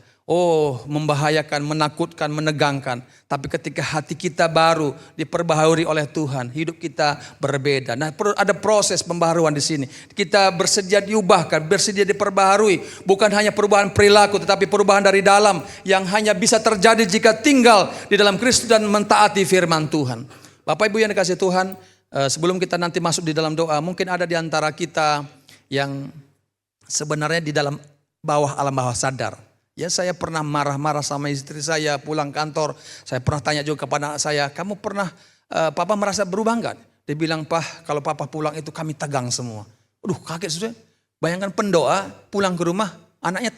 membahayakan, menakutkan, menegangkan. Tapi ketika hati kita baru diperbaharui oleh Tuhan, hidup kita berbeda. Nah, ada proses pembaharuan di sini. Kita bersedia diubahkan, bersedia diperbaharui. Bukan hanya perubahan perilaku, tetapi perubahan dari dalam yang hanya bisa terjadi jika tinggal di dalam Kristus dan mentaati firman Tuhan. Bapak Ibu yang dikasihi Tuhan, sebelum kita nanti masuk di dalam doa, mungkin ada di antara kita yang sebenarnya di dalam alam bawah sadar. Ya, saya pernah marah-marah sama istri saya pulang kantor. Saya pernah tanya juga kepada anak saya, kamu pernah papa merasa berubah enggak? Dia bilang, Pak, kalau papa pulang itu kami tegang semua. Aduh, kaget sudah. Bayangkan pendoa pulang ke rumah, anaknya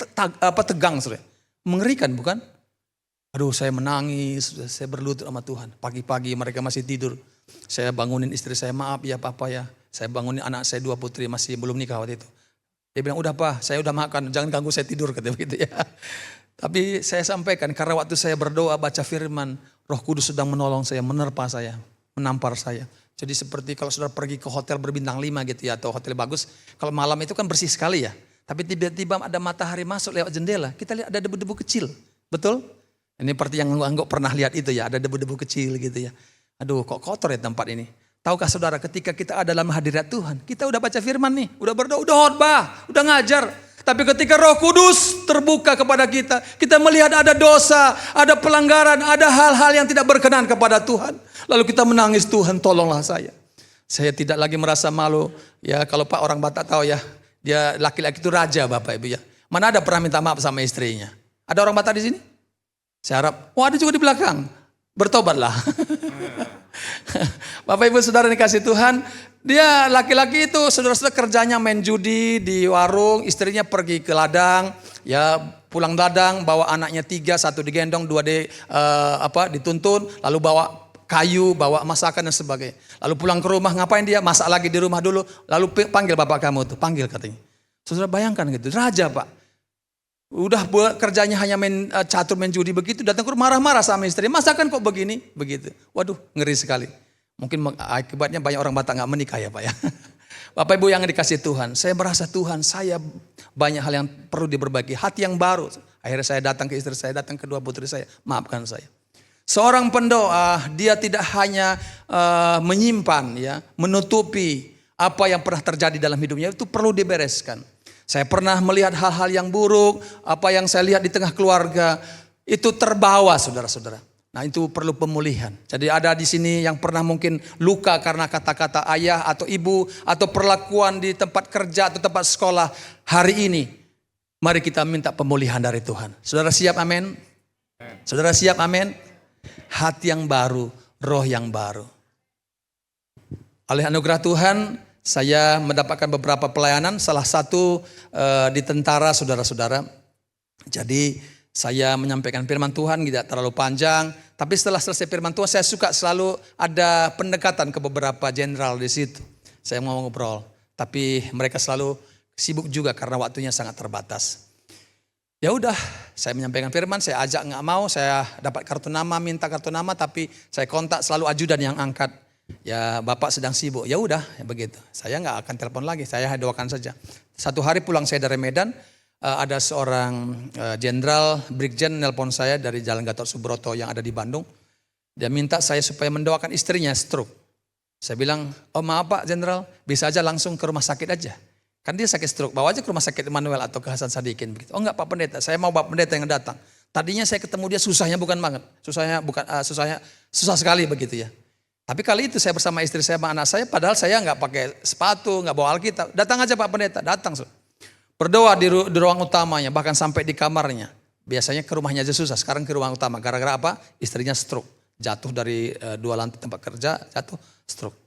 tegang sudah. Mengerikan bukan? Aduh, saya menangis, saya berlutut sama Tuhan. Pagi-pagi mereka masih tidur. Saya bangunin istri saya, maaf ya papa ya. Saya bangunin anak saya 2 putri masih belum nikah waktu itu. Dia bilang, udah Pak, saya udah makan, jangan ganggu saya tidur, kata begitu ya. Tapi saya sampaikan, karena waktu saya berdoa, baca firman, Roh Kudus sedang menolong saya, menerpa saya, menampar saya. Jadi seperti kalau saudara pergi ke hotel berbintang 5 gitu ya, atau hotel bagus, kalau malam itu kan bersih sekali ya. Tapi tiba-tiba ada matahari masuk lewat jendela, kita lihat ada debu-debu kecil, betul? Ini seperti yang anggap pernah lihat itu ya, ada debu-debu kecil gitu ya. Aduh, kok kotor ya tempat ini. Tahukah saudara, ketika kita ada dalam hadirat Tuhan, kita udah baca firman nih, udah berdoa, udah khotbah, udah ngajar. Tapi ketika Roh Kudus terbuka kepada kita, kita melihat ada dosa, ada pelanggaran, ada hal-hal yang tidak berkenan kepada Tuhan. Lalu kita menangis, Tuhan tolonglah saya. Saya tidak lagi merasa malu. Ya, kalau Pak orang Batak tahu ya, dia laki-laki itu raja Bapak Ibu ya. Mana ada pernah minta maaf sama istrinya? Ada orang Batak di sini? Saya harap, ada juga di belakang. Bertobatlah. Bapak Ibu Saudara dikasih Tuhan, dia laki-laki itu saudara-saudara kerjanya main judi di warung, istrinya pergi ke ladang, ya pulang ladang bawa anaknya 3, 1 digendong, 2 dituntun, lalu bawa kayu, bawa masakan dan sebagainya. Lalu pulang ke rumah, ngapain dia? Masak lagi di rumah dulu, lalu panggil bapak kamu tuh, panggil katanya. Saudara bayangkan gitu, raja Pak. Udah kerjanya hanya main catur, main judi begitu, datang ke rumah marah-marah sama istri. Masakan kok begini? Begitu. Waduh, ngeri sekali. Mungkin akibatnya banyak orang Batak gak menikah ya Pak ya. Bapak Ibu yang dikasih Tuhan, saya merasa Tuhan, saya banyak hal yang perlu diperbaiki. Hati yang baru. Akhirnya saya datang ke istri saya, datang ke 2 putri saya. Maafkan saya. Seorang pendoa, dia tidak hanya menyimpan, ya, menutupi apa yang pernah terjadi dalam hidupnya, itu perlu dibereskan. Saya pernah melihat hal-hal yang buruk, apa yang saya lihat di tengah keluarga, itu terbawa saudara-saudara. Nah itu perlu pemulihan. Jadi ada di sini yang pernah mungkin luka karena kata-kata ayah atau ibu, atau perlakuan di tempat kerja atau tempat sekolah. Hari ini, mari kita minta pemulihan dari Tuhan. Saudara siap amin? Saudara siap amin? Hati yang baru, roh yang baru. Oleh anugerah Tuhan, saya mendapatkan beberapa pelayanan, salah satu di tentara saudara-saudara. Jadi saya menyampaikan firman Tuhan tidak terlalu panjang, tapi setelah selesai firman Tuhan saya suka selalu ada pendekatan ke beberapa jenderal di situ. Saya mau ngobrol, tapi mereka selalu sibuk juga karena waktunya sangat terbatas. Ya udah, saya menyampaikan firman, saya ajak nggak mau, saya dapat kartu nama, minta kartu nama, tapi saya kontak selalu ajudan yang angkat. Ya Bapak sedang sibuk, ya udah ya begitu. Saya nggak akan telepon lagi, saya doakan saja. Satu hari pulang saya dari Medan, ada seorang jenderal Brigjen nelpon saya dari Jalan Gatot Subroto yang ada di Bandung. Dia minta saya supaya mendoakan istrinya stroke. Saya bilang, oh maaf Pak Jenderal, bisa aja langsung ke rumah sakit aja. Kan dia sakit stroke, bawa aja ke rumah sakit Emmanuel atau ke Hasan Sadikin. Begitu. Oh enggak Pak Pendeta, saya mau Pak Pendeta yang datang. Tadinya saya ketemu dia susahnya bukan banget, susah sekali begitu ya. Tapi kali itu saya bersama istri saya sama anak saya, padahal saya nggak pakai sepatu, nggak bawa Alkitab. Datang aja Pak Pendeta, datang. Berdoa di ruang utamanya, bahkan sampai di kamarnya. Biasanya ke rumahnya aja susah, sekarang ke ruang utama. Gara-gara apa? Istrinya stroke. Jatuh dari 2 lantai tempat kerja, jatuh stroke.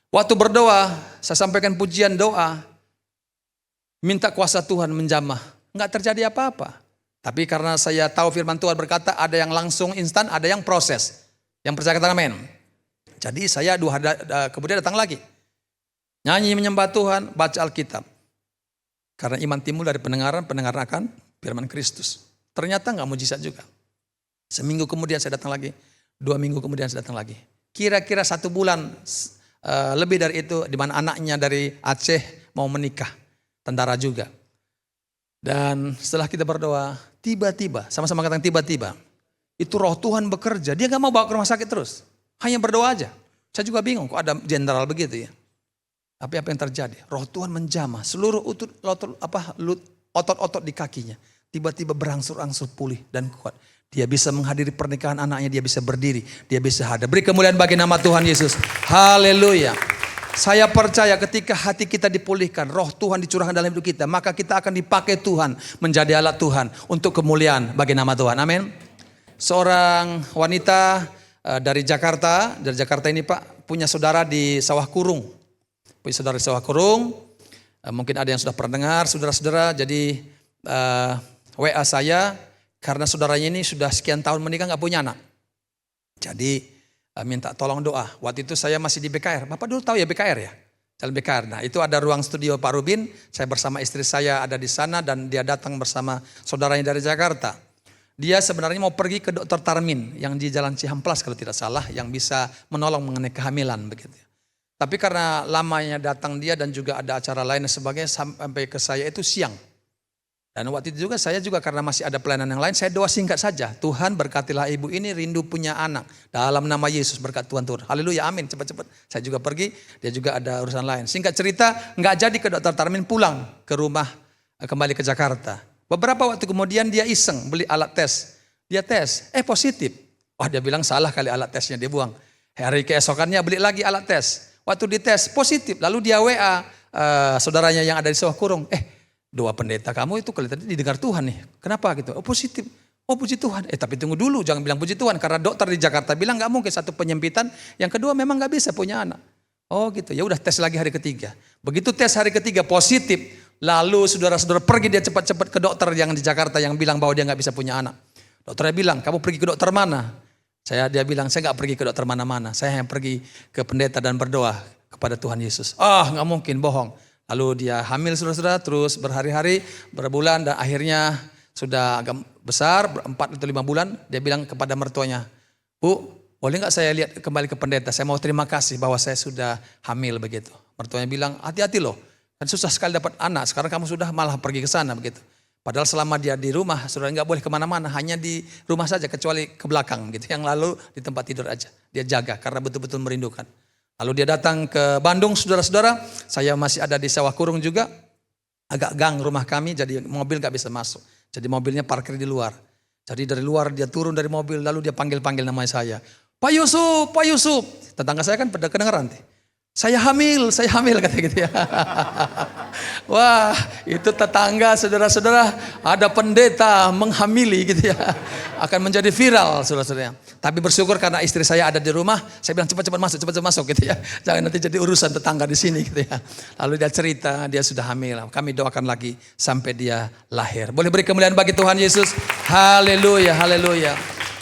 Waktu berdoa, saya sampaikan pujian doa. Minta kuasa Tuhan menjamah. Enggak terjadi apa-apa. Tapi karena saya tahu firman Tuhan berkata, ada yang langsung instan, ada yang proses. Yang percaya katakan amin. Jadi saya 2 hari kemudian datang lagi. Nyanyi menyembah Tuhan, baca Alkitab. Karena iman timbul dari pendengaran akan firman Kristus. Ternyata enggak mujizat juga. Seminggu kemudian saya datang lagi. 2 minggu kemudian saya datang lagi. Kira-kira 1 bulan lebih dari itu, di mana anaknya dari Aceh mau menikah. Tentara juga. Dan setelah kita berdoa, tiba-tiba, sama-sama katakan tiba-tiba, itu roh Tuhan bekerja. Dia gak mau bawa ke rumah sakit terus, hanya berdoa aja. Saya juga bingung kok ada jenderal begitu ya. Tapi apa yang terjadi? Roh Tuhan menjamah seluruh otot-otot di kakinya. Tiba-tiba berangsur-angsur pulih dan kuat. Dia bisa menghadiri pernikahan anaknya, dia bisa berdiri, dia bisa hadir. Beri kemuliaan bagi nama Tuhan Yesus. Haleluya. Saya percaya ketika hati kita dipulihkan, roh Tuhan dicurahkan dalam hidup kita, maka kita akan dipakai Tuhan menjadi alat Tuhan untuk kemuliaan bagi nama Tuhan. Amin. Seorang wanita dari Jakarta ini Pak, punya saudara di Sawah Kurung. Punya saudara di Sawah Kurung, mungkin ada yang sudah pernah dengar, saudara-saudara. Jadi WA saya, karena saudaranya ini sudah sekian tahun menikah gak punya anak. Jadi minta tolong doa. Waktu itu saya masih di BKR. Bapak dulu tahu ya BKR ya? Jalan BKR. Nah itu ada ruang studio Pak Rubin. Saya bersama istri saya ada di sana dan dia datang bersama saudaranya dari Jakarta. Dia sebenarnya mau pergi ke dokter Tarmin yang di Jalan Cihamplas kalau tidak salah, yang bisa menolong mengenai kehamilan begitu. Tapi karena lamanya datang dia dan juga ada acara lain dan sebagainya, sampai ke saya itu siang. Dan waktu itu juga saya karena masih ada pelayanan yang lain, saya doa singkat saja. Tuhan berkatilah ibu ini, rindu punya anak. Dalam nama Yesus berkat Tuhan turun. Haleluya, amin, cepat-cepat. Saya juga pergi, dia juga ada urusan lain. Singkat cerita, nggak jadi ke dokter Tarmin, pulang ke rumah, kembali ke Jakarta. Beberapa waktu kemudian dia iseng beli alat tes. Dia tes, positif. Dia bilang salah kali alat tesnya, dia buang. Hari keesokannya beli lagi alat tes. Waktu dites positif, lalu dia WA saudaranya yang ada di Sawah Kurung. Doa pendeta kamu itu kelihatannya didengar Tuhan nih. Kenapa gitu? Positif. Puji Tuhan. Tapi tunggu dulu, jangan bilang puji Tuhan. Karena dokter di Jakarta bilang gak mungkin, satu penyempitan. Yang kedua memang gak bisa punya anak. Gitu. Ya udah tes lagi hari ketiga. Begitu tes hari ketiga positif. Lalu saudara-saudara pergi dia cepat-cepat ke dokter yang di Jakarta yang bilang bahwa dia gak bisa punya anak. Dokternya bilang, kamu pergi ke dokter mana? Dia bilang, saya gak pergi ke dokter mana-mana. Saya hanya pergi ke pendeta dan berdoa kepada Tuhan Yesus. Gak mungkin, bohong. Lalu dia hamil saudara-saudara, terus berhari-hari, berbulan, dan akhirnya sudah agak besar, 4 atau 5 bulan. Dia bilang kepada mertuanya, Bu, boleh gak saya lihat kembali ke pendeta? Saya mau terima kasih bahwa saya sudah hamil begitu. Mertuanya bilang, hati-hati loh, kan susah sekali dapat anak, sekarang kamu sudah malah pergi ke sana begitu. Padahal selama dia di rumah, saudara gak boleh kemana-mana, hanya di rumah saja, kecuali ke belakang gitu. Yang lalu di tempat tidur aja, dia jaga karena betul-betul merindukan. Lalu dia datang ke Bandung, saudara-saudara. Saya masih ada di Sawah Kurung juga. Agak gang rumah kami, jadi mobil gak bisa masuk. Jadi mobilnya parkir di luar. Jadi dari luar dia turun dari mobil, lalu dia panggil-panggil nama saya. Pak Yusuf, Pak Yusuf. Tetangga saya kan pada kedengeran. Saya hamil kata gitu ya. Wah, itu tetangga saudara-saudara, ada pendeta menghamili gitu ya. Akan menjadi viral saudara-saudara. Tapi bersyukur karena istri saya ada di rumah, saya bilang cepat-cepat masuk gitu ya. Jangan nanti jadi urusan tetangga di sini gitu ya. Lalu dia cerita, dia sudah hamil. Kami doakan lagi sampai dia lahir. Boleh beri kemuliaan bagi Tuhan Yesus. Haleluya, haleluya.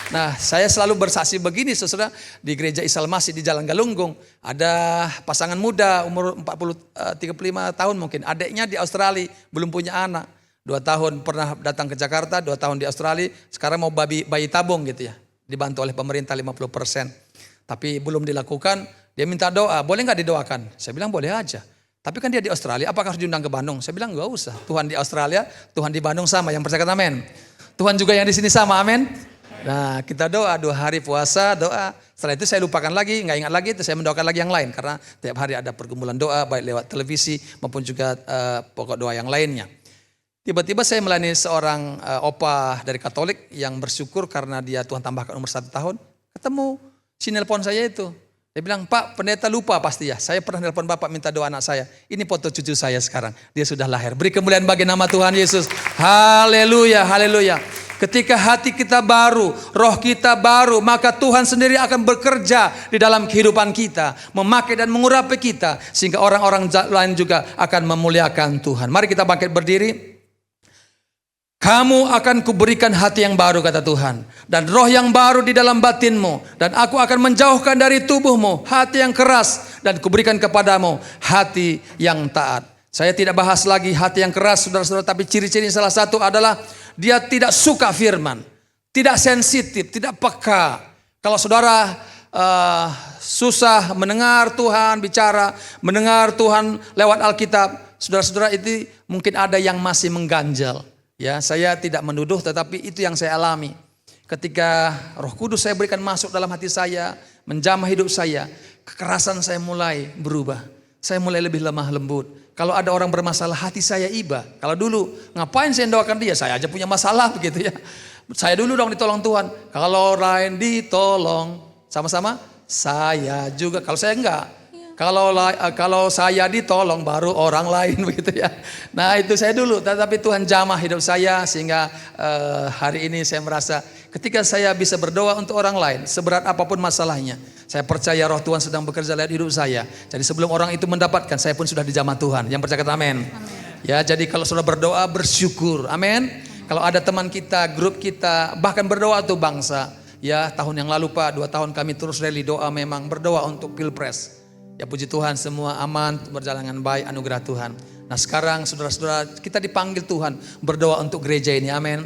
Nah, saya selalu bersaksi begini saudara, di gereja Isa Al-Masih di Jalan Galunggung. Ada pasangan muda umur 35 tahun mungkin. Adiknya di Australia, belum punya anak. 2 tahun pernah datang ke Jakarta, 2 tahun di Australia. Sekarang mau bayi tabung gitu ya. Dibantu oleh pemerintah 50%. Tapi belum dilakukan, dia minta doa. Boleh gak didoakan? Saya bilang boleh aja. Tapi kan dia di Australia, apakah harus diundang ke Bandung? Saya bilang gak usah. Tuhan di Australia, Tuhan di Bandung sama. Yang percaya amin. Tuhan juga yang di sini sama, amin. Nah kita doa 2 hari puasa doa. Setelah itu saya lupakan lagi, gak ingat lagi, itu saya mendoakan lagi yang lain. Karena tiap hari ada pergumulan doa baik lewat televisi maupun juga pokok doa yang lainnya. Tiba-tiba saya melayani seorang opa dari Katolik yang bersyukur karena dia Tuhan tambahkan umur 1 tahun. Ketemu si nelpon saya itu. Dia bilang, Pak pendeta lupa pasti ya. Saya pernah nelpon Bapak minta doa anak saya. Ini foto cucu saya sekarang. Dia sudah lahir. Beri kemuliaan bagi nama Tuhan Yesus. Haleluya, haleluya. Ketika hati kita baru, roh kita baru, maka Tuhan sendiri akan bekerja di dalam kehidupan kita. Memakai dan mengurapi kita. Sehingga orang-orang lain juga akan memuliakan Tuhan. Mari kita bangkit berdiri. Kamu akan kuberikan hati yang baru kata Tuhan. Dan roh yang baru di dalam batinmu. Dan aku akan menjauhkan dari tubuhmu hati yang keras. Dan kuberikan kepadamu hati yang taat. Saya tidak bahas lagi hati yang keras saudara-saudara. Tapi ciri-ciri salah satu adalah dia tidak suka firman. Tidak sensitif, tidak peka. Kalau saudara susah mendengar Tuhan bicara. Mendengar Tuhan lewat Alkitab. Saudara-saudara itu mungkin ada yang masih mengganjal. Ya, saya tidak menuduh, tetapi itu yang saya alami. Ketika Roh Kudus saya berikan masuk dalam hati saya, menjamah hidup saya, kekerasan saya mulai berubah. Saya mulai lebih lemah lembut. Kalau ada orang bermasalah, hati saya iba. Kalau dulu, ngapain saya doakan dia? Saya aja punya masalah begitu ya. Saya dulu dong ditolong Tuhan. Kalau lain ditolong, sama-sama saya juga. Kalau saya enggak. Kalau saya ditolong baru orang lain begitu ya. Nah itu saya dulu, tetapi Tuhan jamah hidup saya sehingga hari ini saya merasa ketika saya bisa berdoa untuk orang lain, seberat apapun masalahnya, saya percaya Roh Tuhan sedang bekerja lewat hidup saya. Jadi sebelum orang itu mendapatkan, saya pun sudah dijamah Tuhan. Yang percaya kata amin. Ya, jadi kalau sudah berdoa bersyukur, amin. Kalau ada teman kita, grup kita, bahkan berdoa untuk bangsa. Ya, tahun yang lalu Pak, 2 tahun kami terus rally doa memang berdoa untuk Pilpres. Ya puji Tuhan semua aman, berjalan dengan baik, anugerah Tuhan. Nah sekarang saudara-saudara kita dipanggil Tuhan berdoa untuk gereja ini, amin.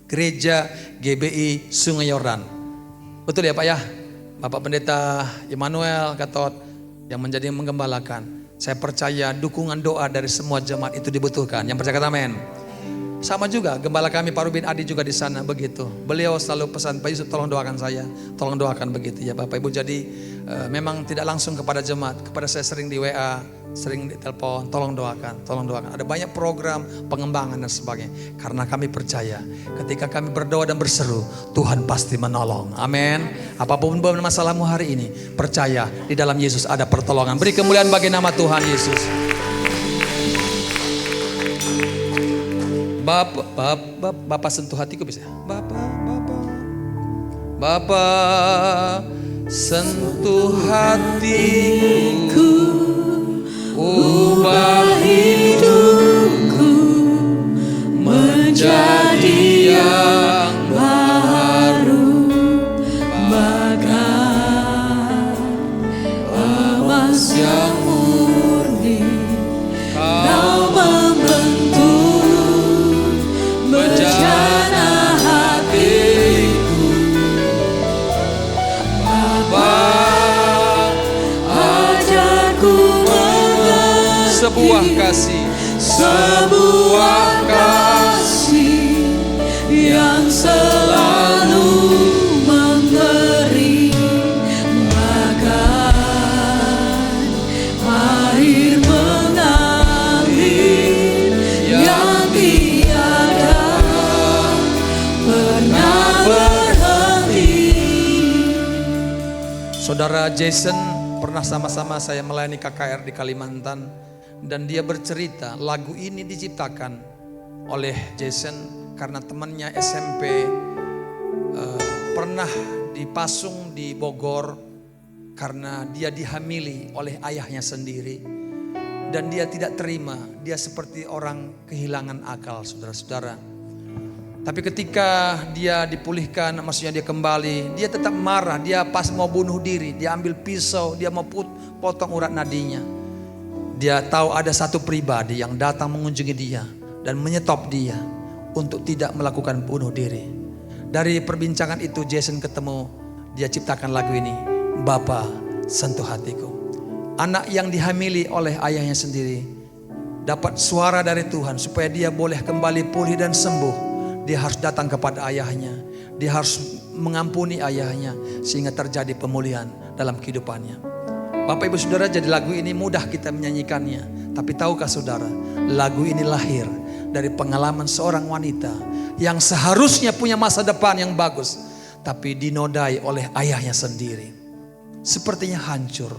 Gereja GBI Sungai Yordan. Betul ya Pak ya? Bapak Pendeta Immanuel Gatot yang menjadi menggembalakan. Saya percaya dukungan doa dari semua jemaat itu dibutuhkan. Yang percaya kata amin. Sama juga gembala kami Pak Rubin Adi juga di sana begitu. Beliau selalu pesan Pak Yusuf tolong doakan saya, tolong doakan begitu ya Bapak Ibu. Jadi memang tidak langsung kepada jemaat, kepada saya sering di WA, sering di telepon, tolong doakan, tolong doakan. Ada banyak program pengembangan dan sebagainya. Karena kami percaya ketika kami berdoa dan berseru, Tuhan pasti menolong. Amin. Apapun masalahmu hari ini, percaya di dalam Yesus ada pertolongan. Beri kemuliaan bagi nama Tuhan Yesus. Bapak sentuh hatiku bisa. Bapak sentuh hatiku, ubah hidupku menjadi yang baru, bagai emas yang murni. Kau membentuk bejana hatiku, Bapa, ajarku mengerti sebuah kasih yang selalu memberi, bagai air mengalir yang tiada pernah berhenti. Saudara Jason pernah sama-sama saya melayani KKR di Kalimantan, dan dia bercerita lagu ini diciptakan oleh Jason karena temannya SMP pernah dipasung di Bogor karena dia dihamili oleh ayahnya sendiri, dan dia tidak terima, dia seperti orang kehilangan akal, saudara-saudara. Tapi ketika dia dipulihkan, maksudnya dia kembali, dia tetap marah. Dia pas mau bunuh diri, dia ambil pisau, dia mau potong urat nadinya. Dia tahu ada satu pribadi yang datang mengunjungi dia dan menyetop dia untuk tidak melakukan bunuh diri. Dari perbincangan itu Jason ketemu, dia ciptakan lagu ini, Bapa sentuh hatiku. Anak yang dihamili oleh ayahnya sendiri dapat suara dari Tuhan supaya dia boleh kembali pulih dan sembuh. Dia harus datang kepada ayahnya, dia harus mengampuni ayahnya sehingga terjadi pemulihan dalam kehidupannya. Bapak Ibu Saudara, jadi lagu ini mudah kita menyanyikannya, tapi tahukah saudara, lagu ini lahir dari pengalaman seorang wanita yang seharusnya punya masa depan yang bagus, tapi dinodai oleh ayahnya sendiri. Sepertinya hancur,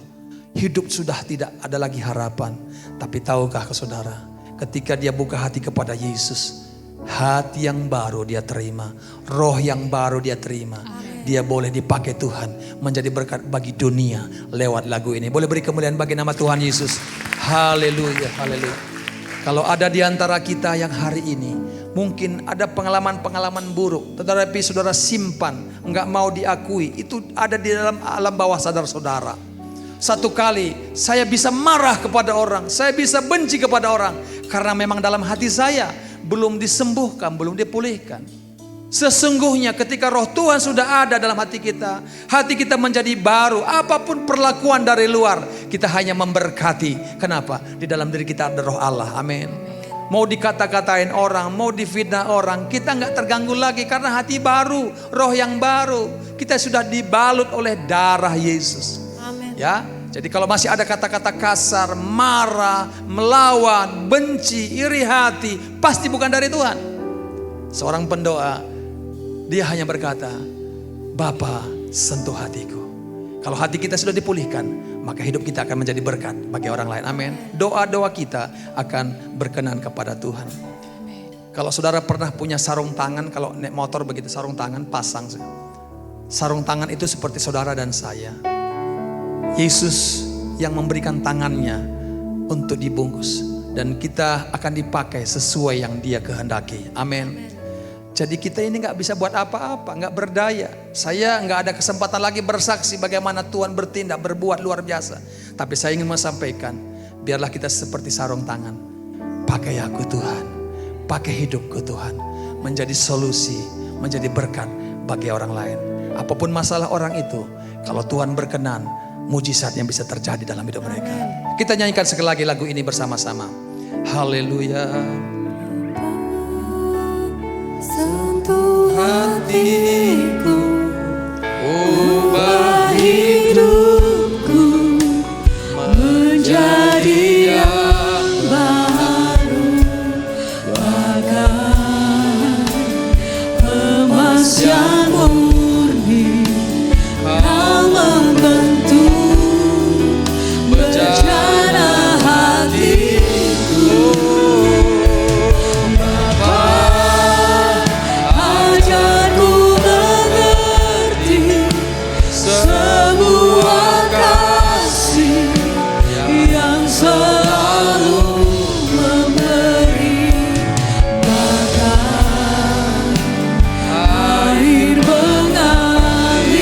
hidup sudah tidak ada lagi harapan. Tapi tahukah saudara, ketika dia buka hati kepada Yesus, hati yang baru dia terima, roh yang baru dia terima. Dia boleh dipakai Tuhan menjadi berkat bagi dunia lewat lagu ini. Boleh beri kemuliaan bagi nama Tuhan Yesus. Haleluya, haleluya. Kalau ada di antara kita yang hari ini mungkin ada pengalaman-pengalaman buruk, tetapi saudara simpan, enggak mau diakui, itu ada di dalam alam bawah sadar saudara. Satu kali saya bisa marah kepada orang, saya bisa benci kepada orang, karena memang dalam hati saya belum disembuhkan, belum dipulihkan. Sesungguhnya ketika roh Tuhan sudah ada dalam hati kita menjadi baru. Apapun perlakuan dari luar, kita hanya memberkati. Kenapa? Di dalam diri kita ada roh Allah. Amin. mau dikata-katain orang, mau difitnah orang, kita nggak terganggu lagi karena hati baru, roh yang baru. Kita sudah dibalut oleh darah Yesus. Amin. Ya, jadi kalau masih ada kata-kata kasar, marah, melawan, benci, iri hati, pasti bukan dari Tuhan. Seorang pendoa, dia hanya berkata, Bapa, sentuh hatiku. Kalau hati kita sudah dipulihkan, maka hidup kita akan menjadi berkat bagi orang lain. Amin. Doa-doa kita akan berkenan kepada Tuhan. Kalau saudara pernah punya sarung tangan, kalau naik motor begitu sarung tangan, pasang. Sarung tangan itu seperti saudara dan saya. Yesus yang memberikan tangannya untuk dibungkus. Dan kita akan dipakai sesuai yang dia kehendaki. Amin. Jadi kita ini gak bisa buat apa-apa, gak berdaya. Saya gak ada kesempatan lagi bersaksi bagaimana Tuhan bertindak, berbuat luar biasa. Tapi saya ingin menyampaikan, biarlah kita seperti sarung tangan. Pakai aku Tuhan, pakai hidupku Tuhan. Menjadi solusi, menjadi berkat bagi orang lain. Apapun masalah orang itu, kalau Tuhan berkenan, mujizat yang bisa terjadi dalam hidup mereka. Kita nyanyikan sekali lagi lagu ini bersama-sama. Haleluya. Sentuh hatiku, Ubah hidupku menjadi yang baru, bagaikan emas yang murni. Kau membentuk bejana hatiku. Ajarku mengerti sebuah kasih yang selalu memberi, bagaikan air mengalir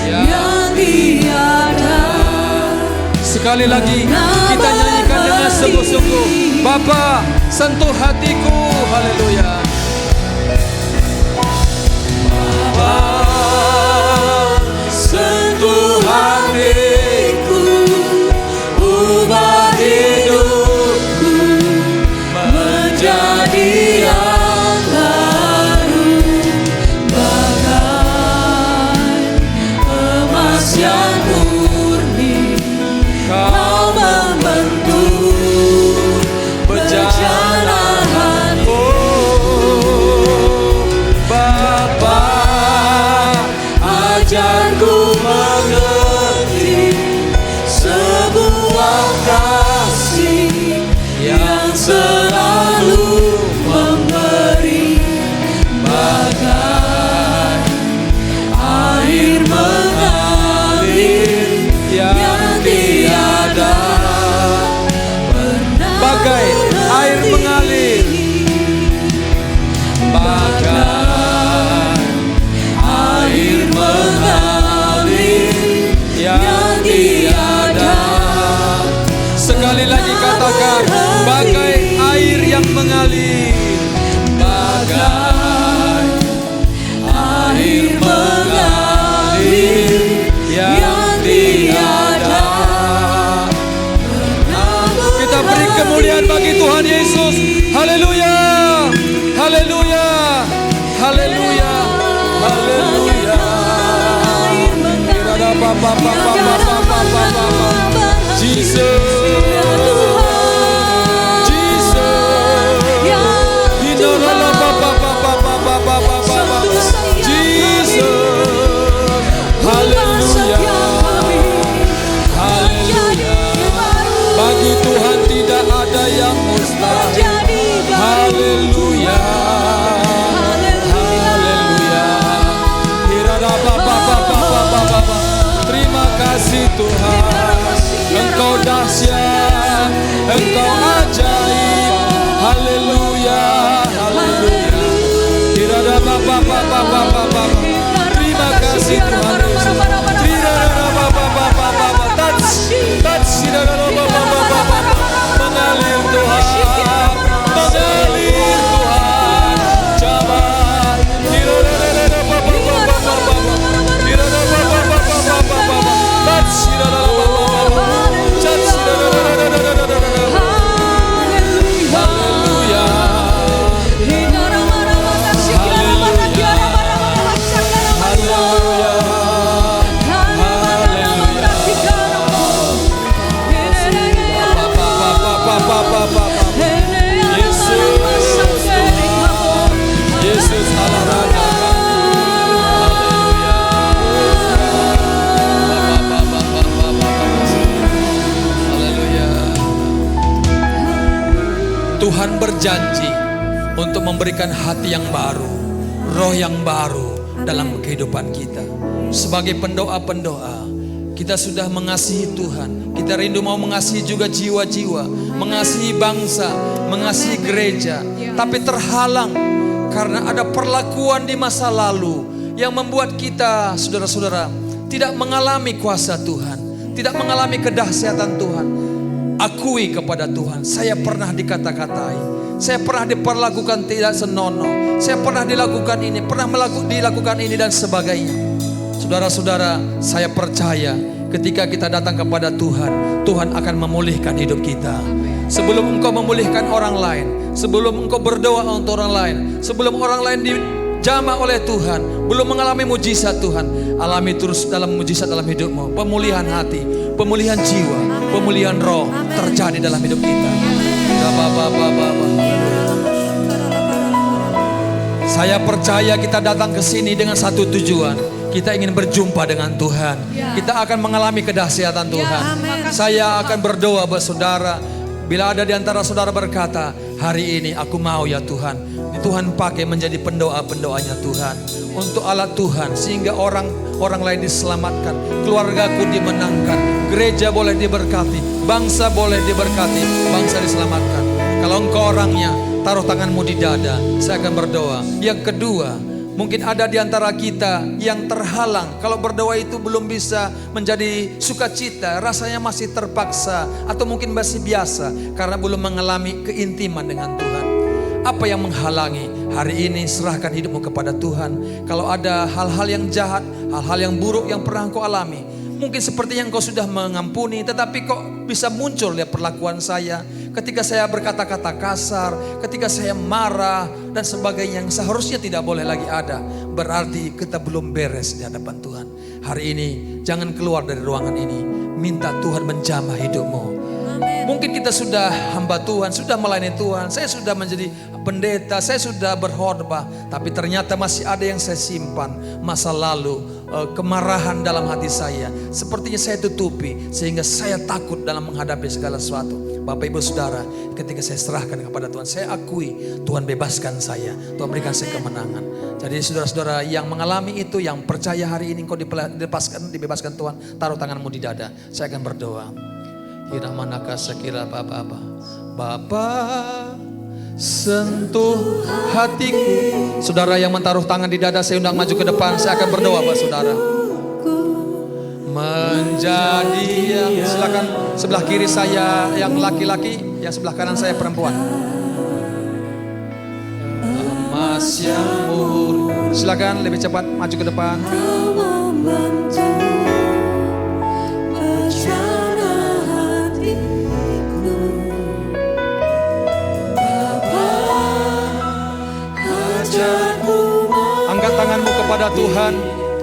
yang tiada. Sekali lagi kita nyanyikan dengan sungguh-sungguh. Bapa, sentuh hatiku. Haleluya. Sentuh hatiku, ubah hidupku menjadi yang baru, bagaikan emas yang murni. Kau membentuk bejana hati. Bapa, Ajarku mengerti sebuah kasih yang selalu memberi, bagaikan air mengalir yang tiada pernah bagai air mengalir. bagaikan air mengalir yang tiada. Sekali lagi katakan, bagai air yang mengalir. Bagai air mengalir yang tiada. Kita beri kemuliaan bagi Tuhan Yesus. Haleluya. Haleluya. Haleluya. Haleluya. Jesus. Bagi Tuhan tidak ada yang mustahil. Haleluya. Haleluya. Terima kasih Tuhan. Engkau dahsyat, Engkau ajaib. Haleluya. Haleluya. Terima kasih Tuhan Yesus. Mengalir Tuhan, mengalir Tuhan. Jabat. Haleluya. berjanji untuk memberikan hati yang baru, roh yang baru dalam kehidupan kita. Sebagai pendoa-pendoa, kita sudah mengasihi Tuhan. Kita rindu mau mengasihi juga jiwa-jiwa, mengasihi bangsa, mengasihi gereja. Tapi terhalang karena ada perlakuan di masa lalu yang membuat kita, saudara-saudara, tidak mengalami kuasa Tuhan, tidak mengalami kedahsyatan Tuhan. Akui kepada Tuhan, saya pernah dikata-katai, saya pernah diperlakukan tidak senonoh, saya pernah dilakukan ini, pernah dilakukan ini dan sebagainya. Saudara-saudara, saya percaya ketika kita datang kepada Tuhan, Tuhan akan memulihkan hidup kita. Sebelum engkau memulihkan orang lain, sebelum engkau berdoa untuk orang lain, sebelum orang lain dijamah oleh Tuhan, belum mengalami mujizat Tuhan, alami terus dalam mujizat dalam hidupmu. Pemulihan hati, pemulihan jiwa, pemulihan roh terjadi dalam hidup kita. Saya percaya kita datang ke sini dengan satu tujuan. Kita ingin berjumpa dengan Tuhan. Kita akan mengalami kedahsyatan Tuhan. Saya akan berdoa buat saudara. Bila ada di antara saudara berkata, hari ini aku mau ya Tuhan, Tuhan pakai menjadi pendoa-pendoanya Tuhan. Untuk alat Tuhan, sehingga orang lain diselamatkan, keluargaku dimenangkan, gereja boleh diberkati, bangsa boleh diberkati, bangsa diselamatkan. Kalau engkau orangnya, taruh tanganmu di dada, saya akan berdoa. Yang kedua, mungkin ada di antara kita yang terhalang. Kalau berdoa itu belum bisa menjadi sukacita, rasanya masih terpaksa atau mungkin masih biasa karena belum mengalami keintiman dengan Tuhan. Apa yang menghalangi? Hari ini serahkan hidupmu kepada Tuhan. Kalau ada hal-hal yang jahat, hal-hal yang buruk yang pernah engkau alami, mungkin seperti yang kau sudah mengampuni, tetapi kok bisa muncul ya perlakuan saya. Ketika saya berkata-kata kasar, ketika saya marah dan sebagainya yang seharusnya tidak boleh lagi ada. Berarti kita belum beres di hadapan Tuhan. Hari ini jangan keluar dari ruangan ini. Minta Tuhan menjamah hidupmu. Mungkin kita sudah hamba Tuhan, sudah melayani Tuhan, saya sudah menjadi pendeta, saya sudah berkhotbah, tapi ternyata masih ada yang saya simpan, masa lalu, kemarahan dalam hati saya. Sepertinya saya tutupi sehingga saya takut dalam menghadapi segala sesuatu. Bapak Ibu Saudara, ketika saya serahkan kepada Tuhan, saya akui Tuhan bebaskan saya, Tuhan berikan saya kemenangan. Jadi saudara-saudara yang mengalami itu, yang percaya hari ini engkau dibebaskan Tuhan, taruh tanganmu di dada, saya akan berdoa. Manakah sekira Bapa, sentuh hatiku. Saudara yang menaruh tangan di dada, saya undang maju ke depan. Saya akan berdoa buat saudara. Menjadi yang, silakan sebelah kiri saya yang laki-laki, yang sebelah kanan saya perempuan. Emas yang murni. Silakan lebih cepat maju ke depan. Angkat tanganmu kepada Tuhan,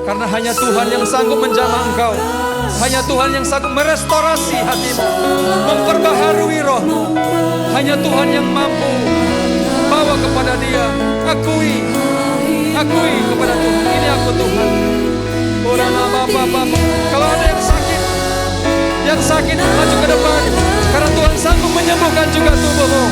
karena hanya Tuhan yang sanggup menjamah engkau. Hanya Tuhan yang sanggup merestorasi hatimu, memperbaharui rohmu. Hanya Tuhan yang mampu. Bawa kepada Dia, akui kepada Tuhan, ini aku Tuhan. Kalau ada yang sakit maju ke depan, karena Tuhan sanggup menyembuhkan juga tubuhmu.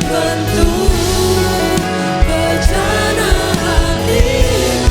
Membentuk rencana hatiku.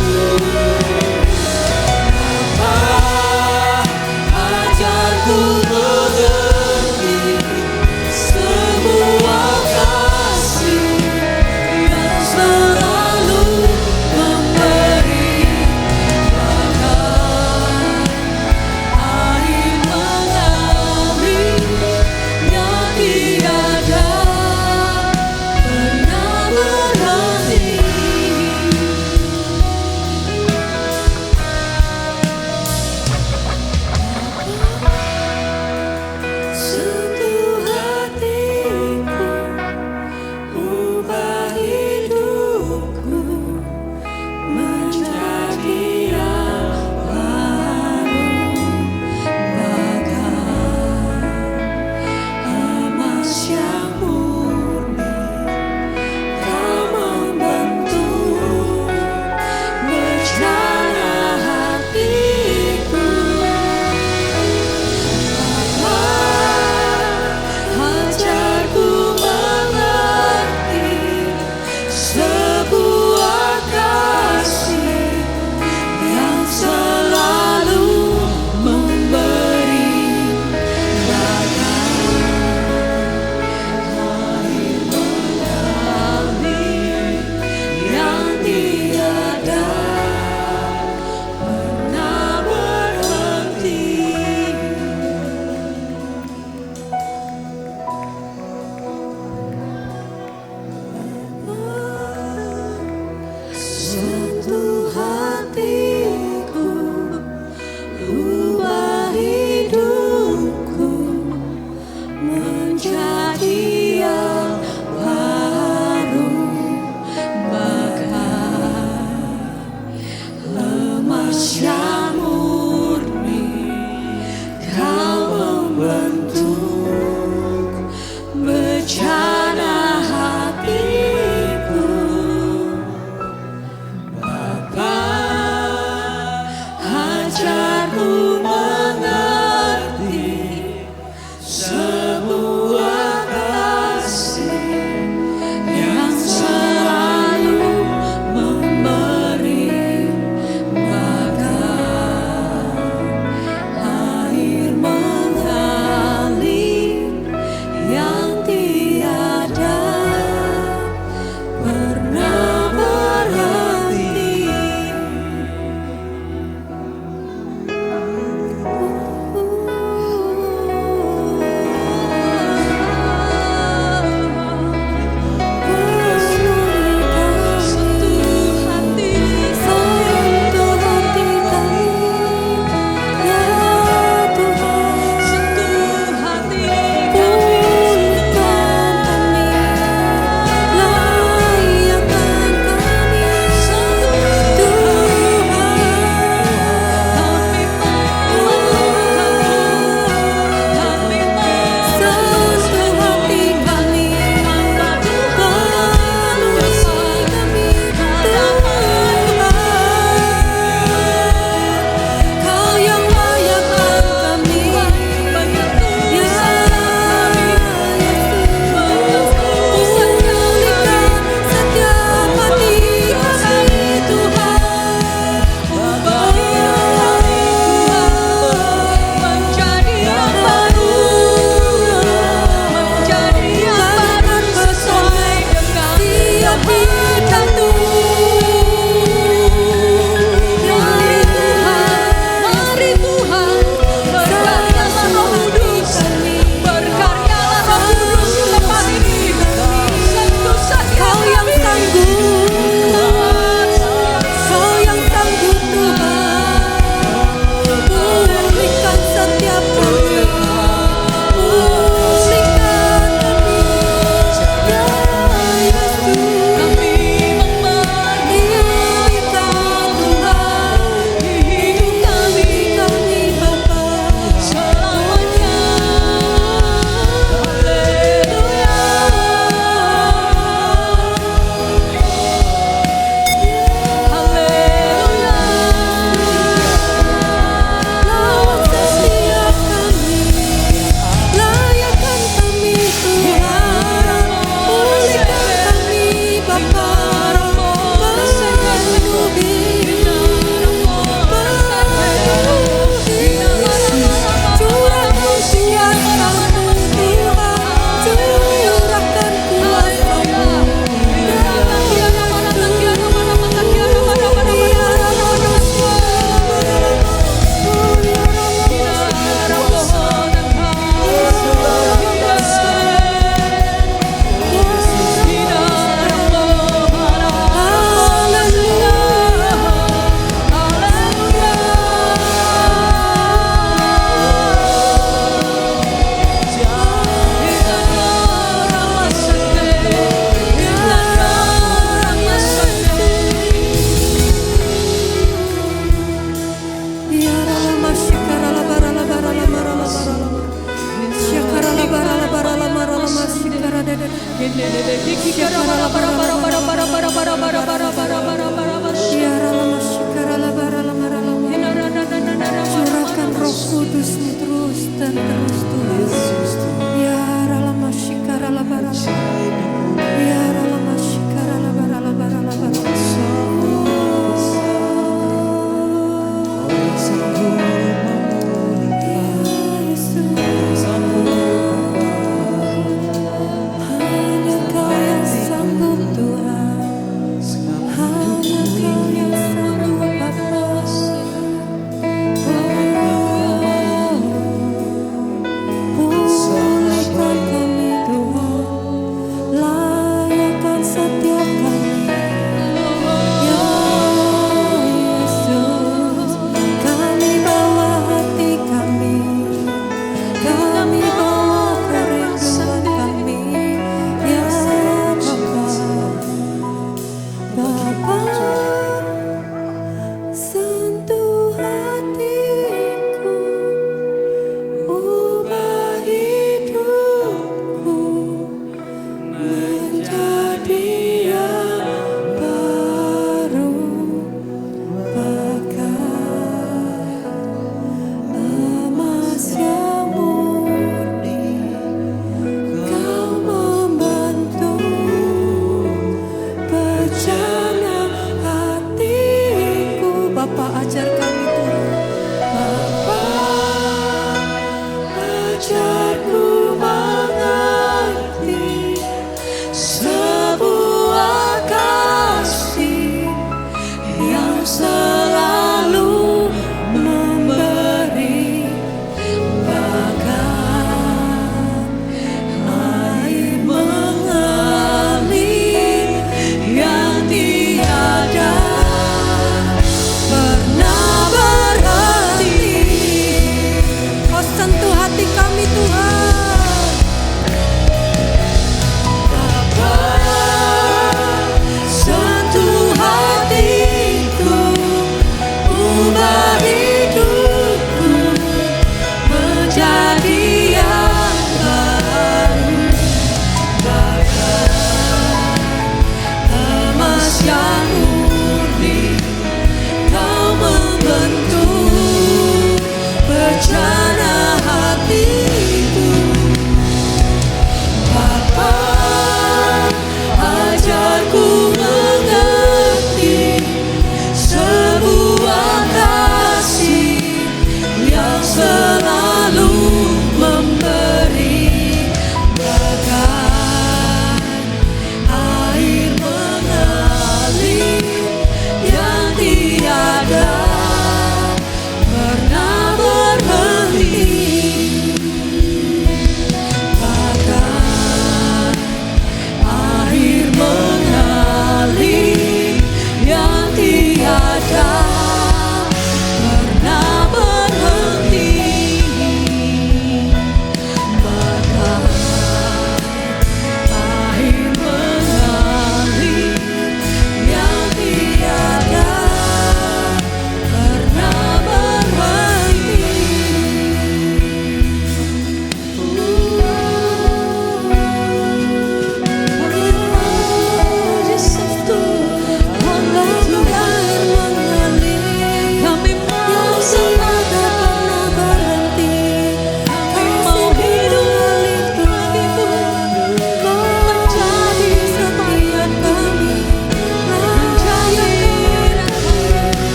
Curahkan Roh Kudus terus dan terus Tuhan.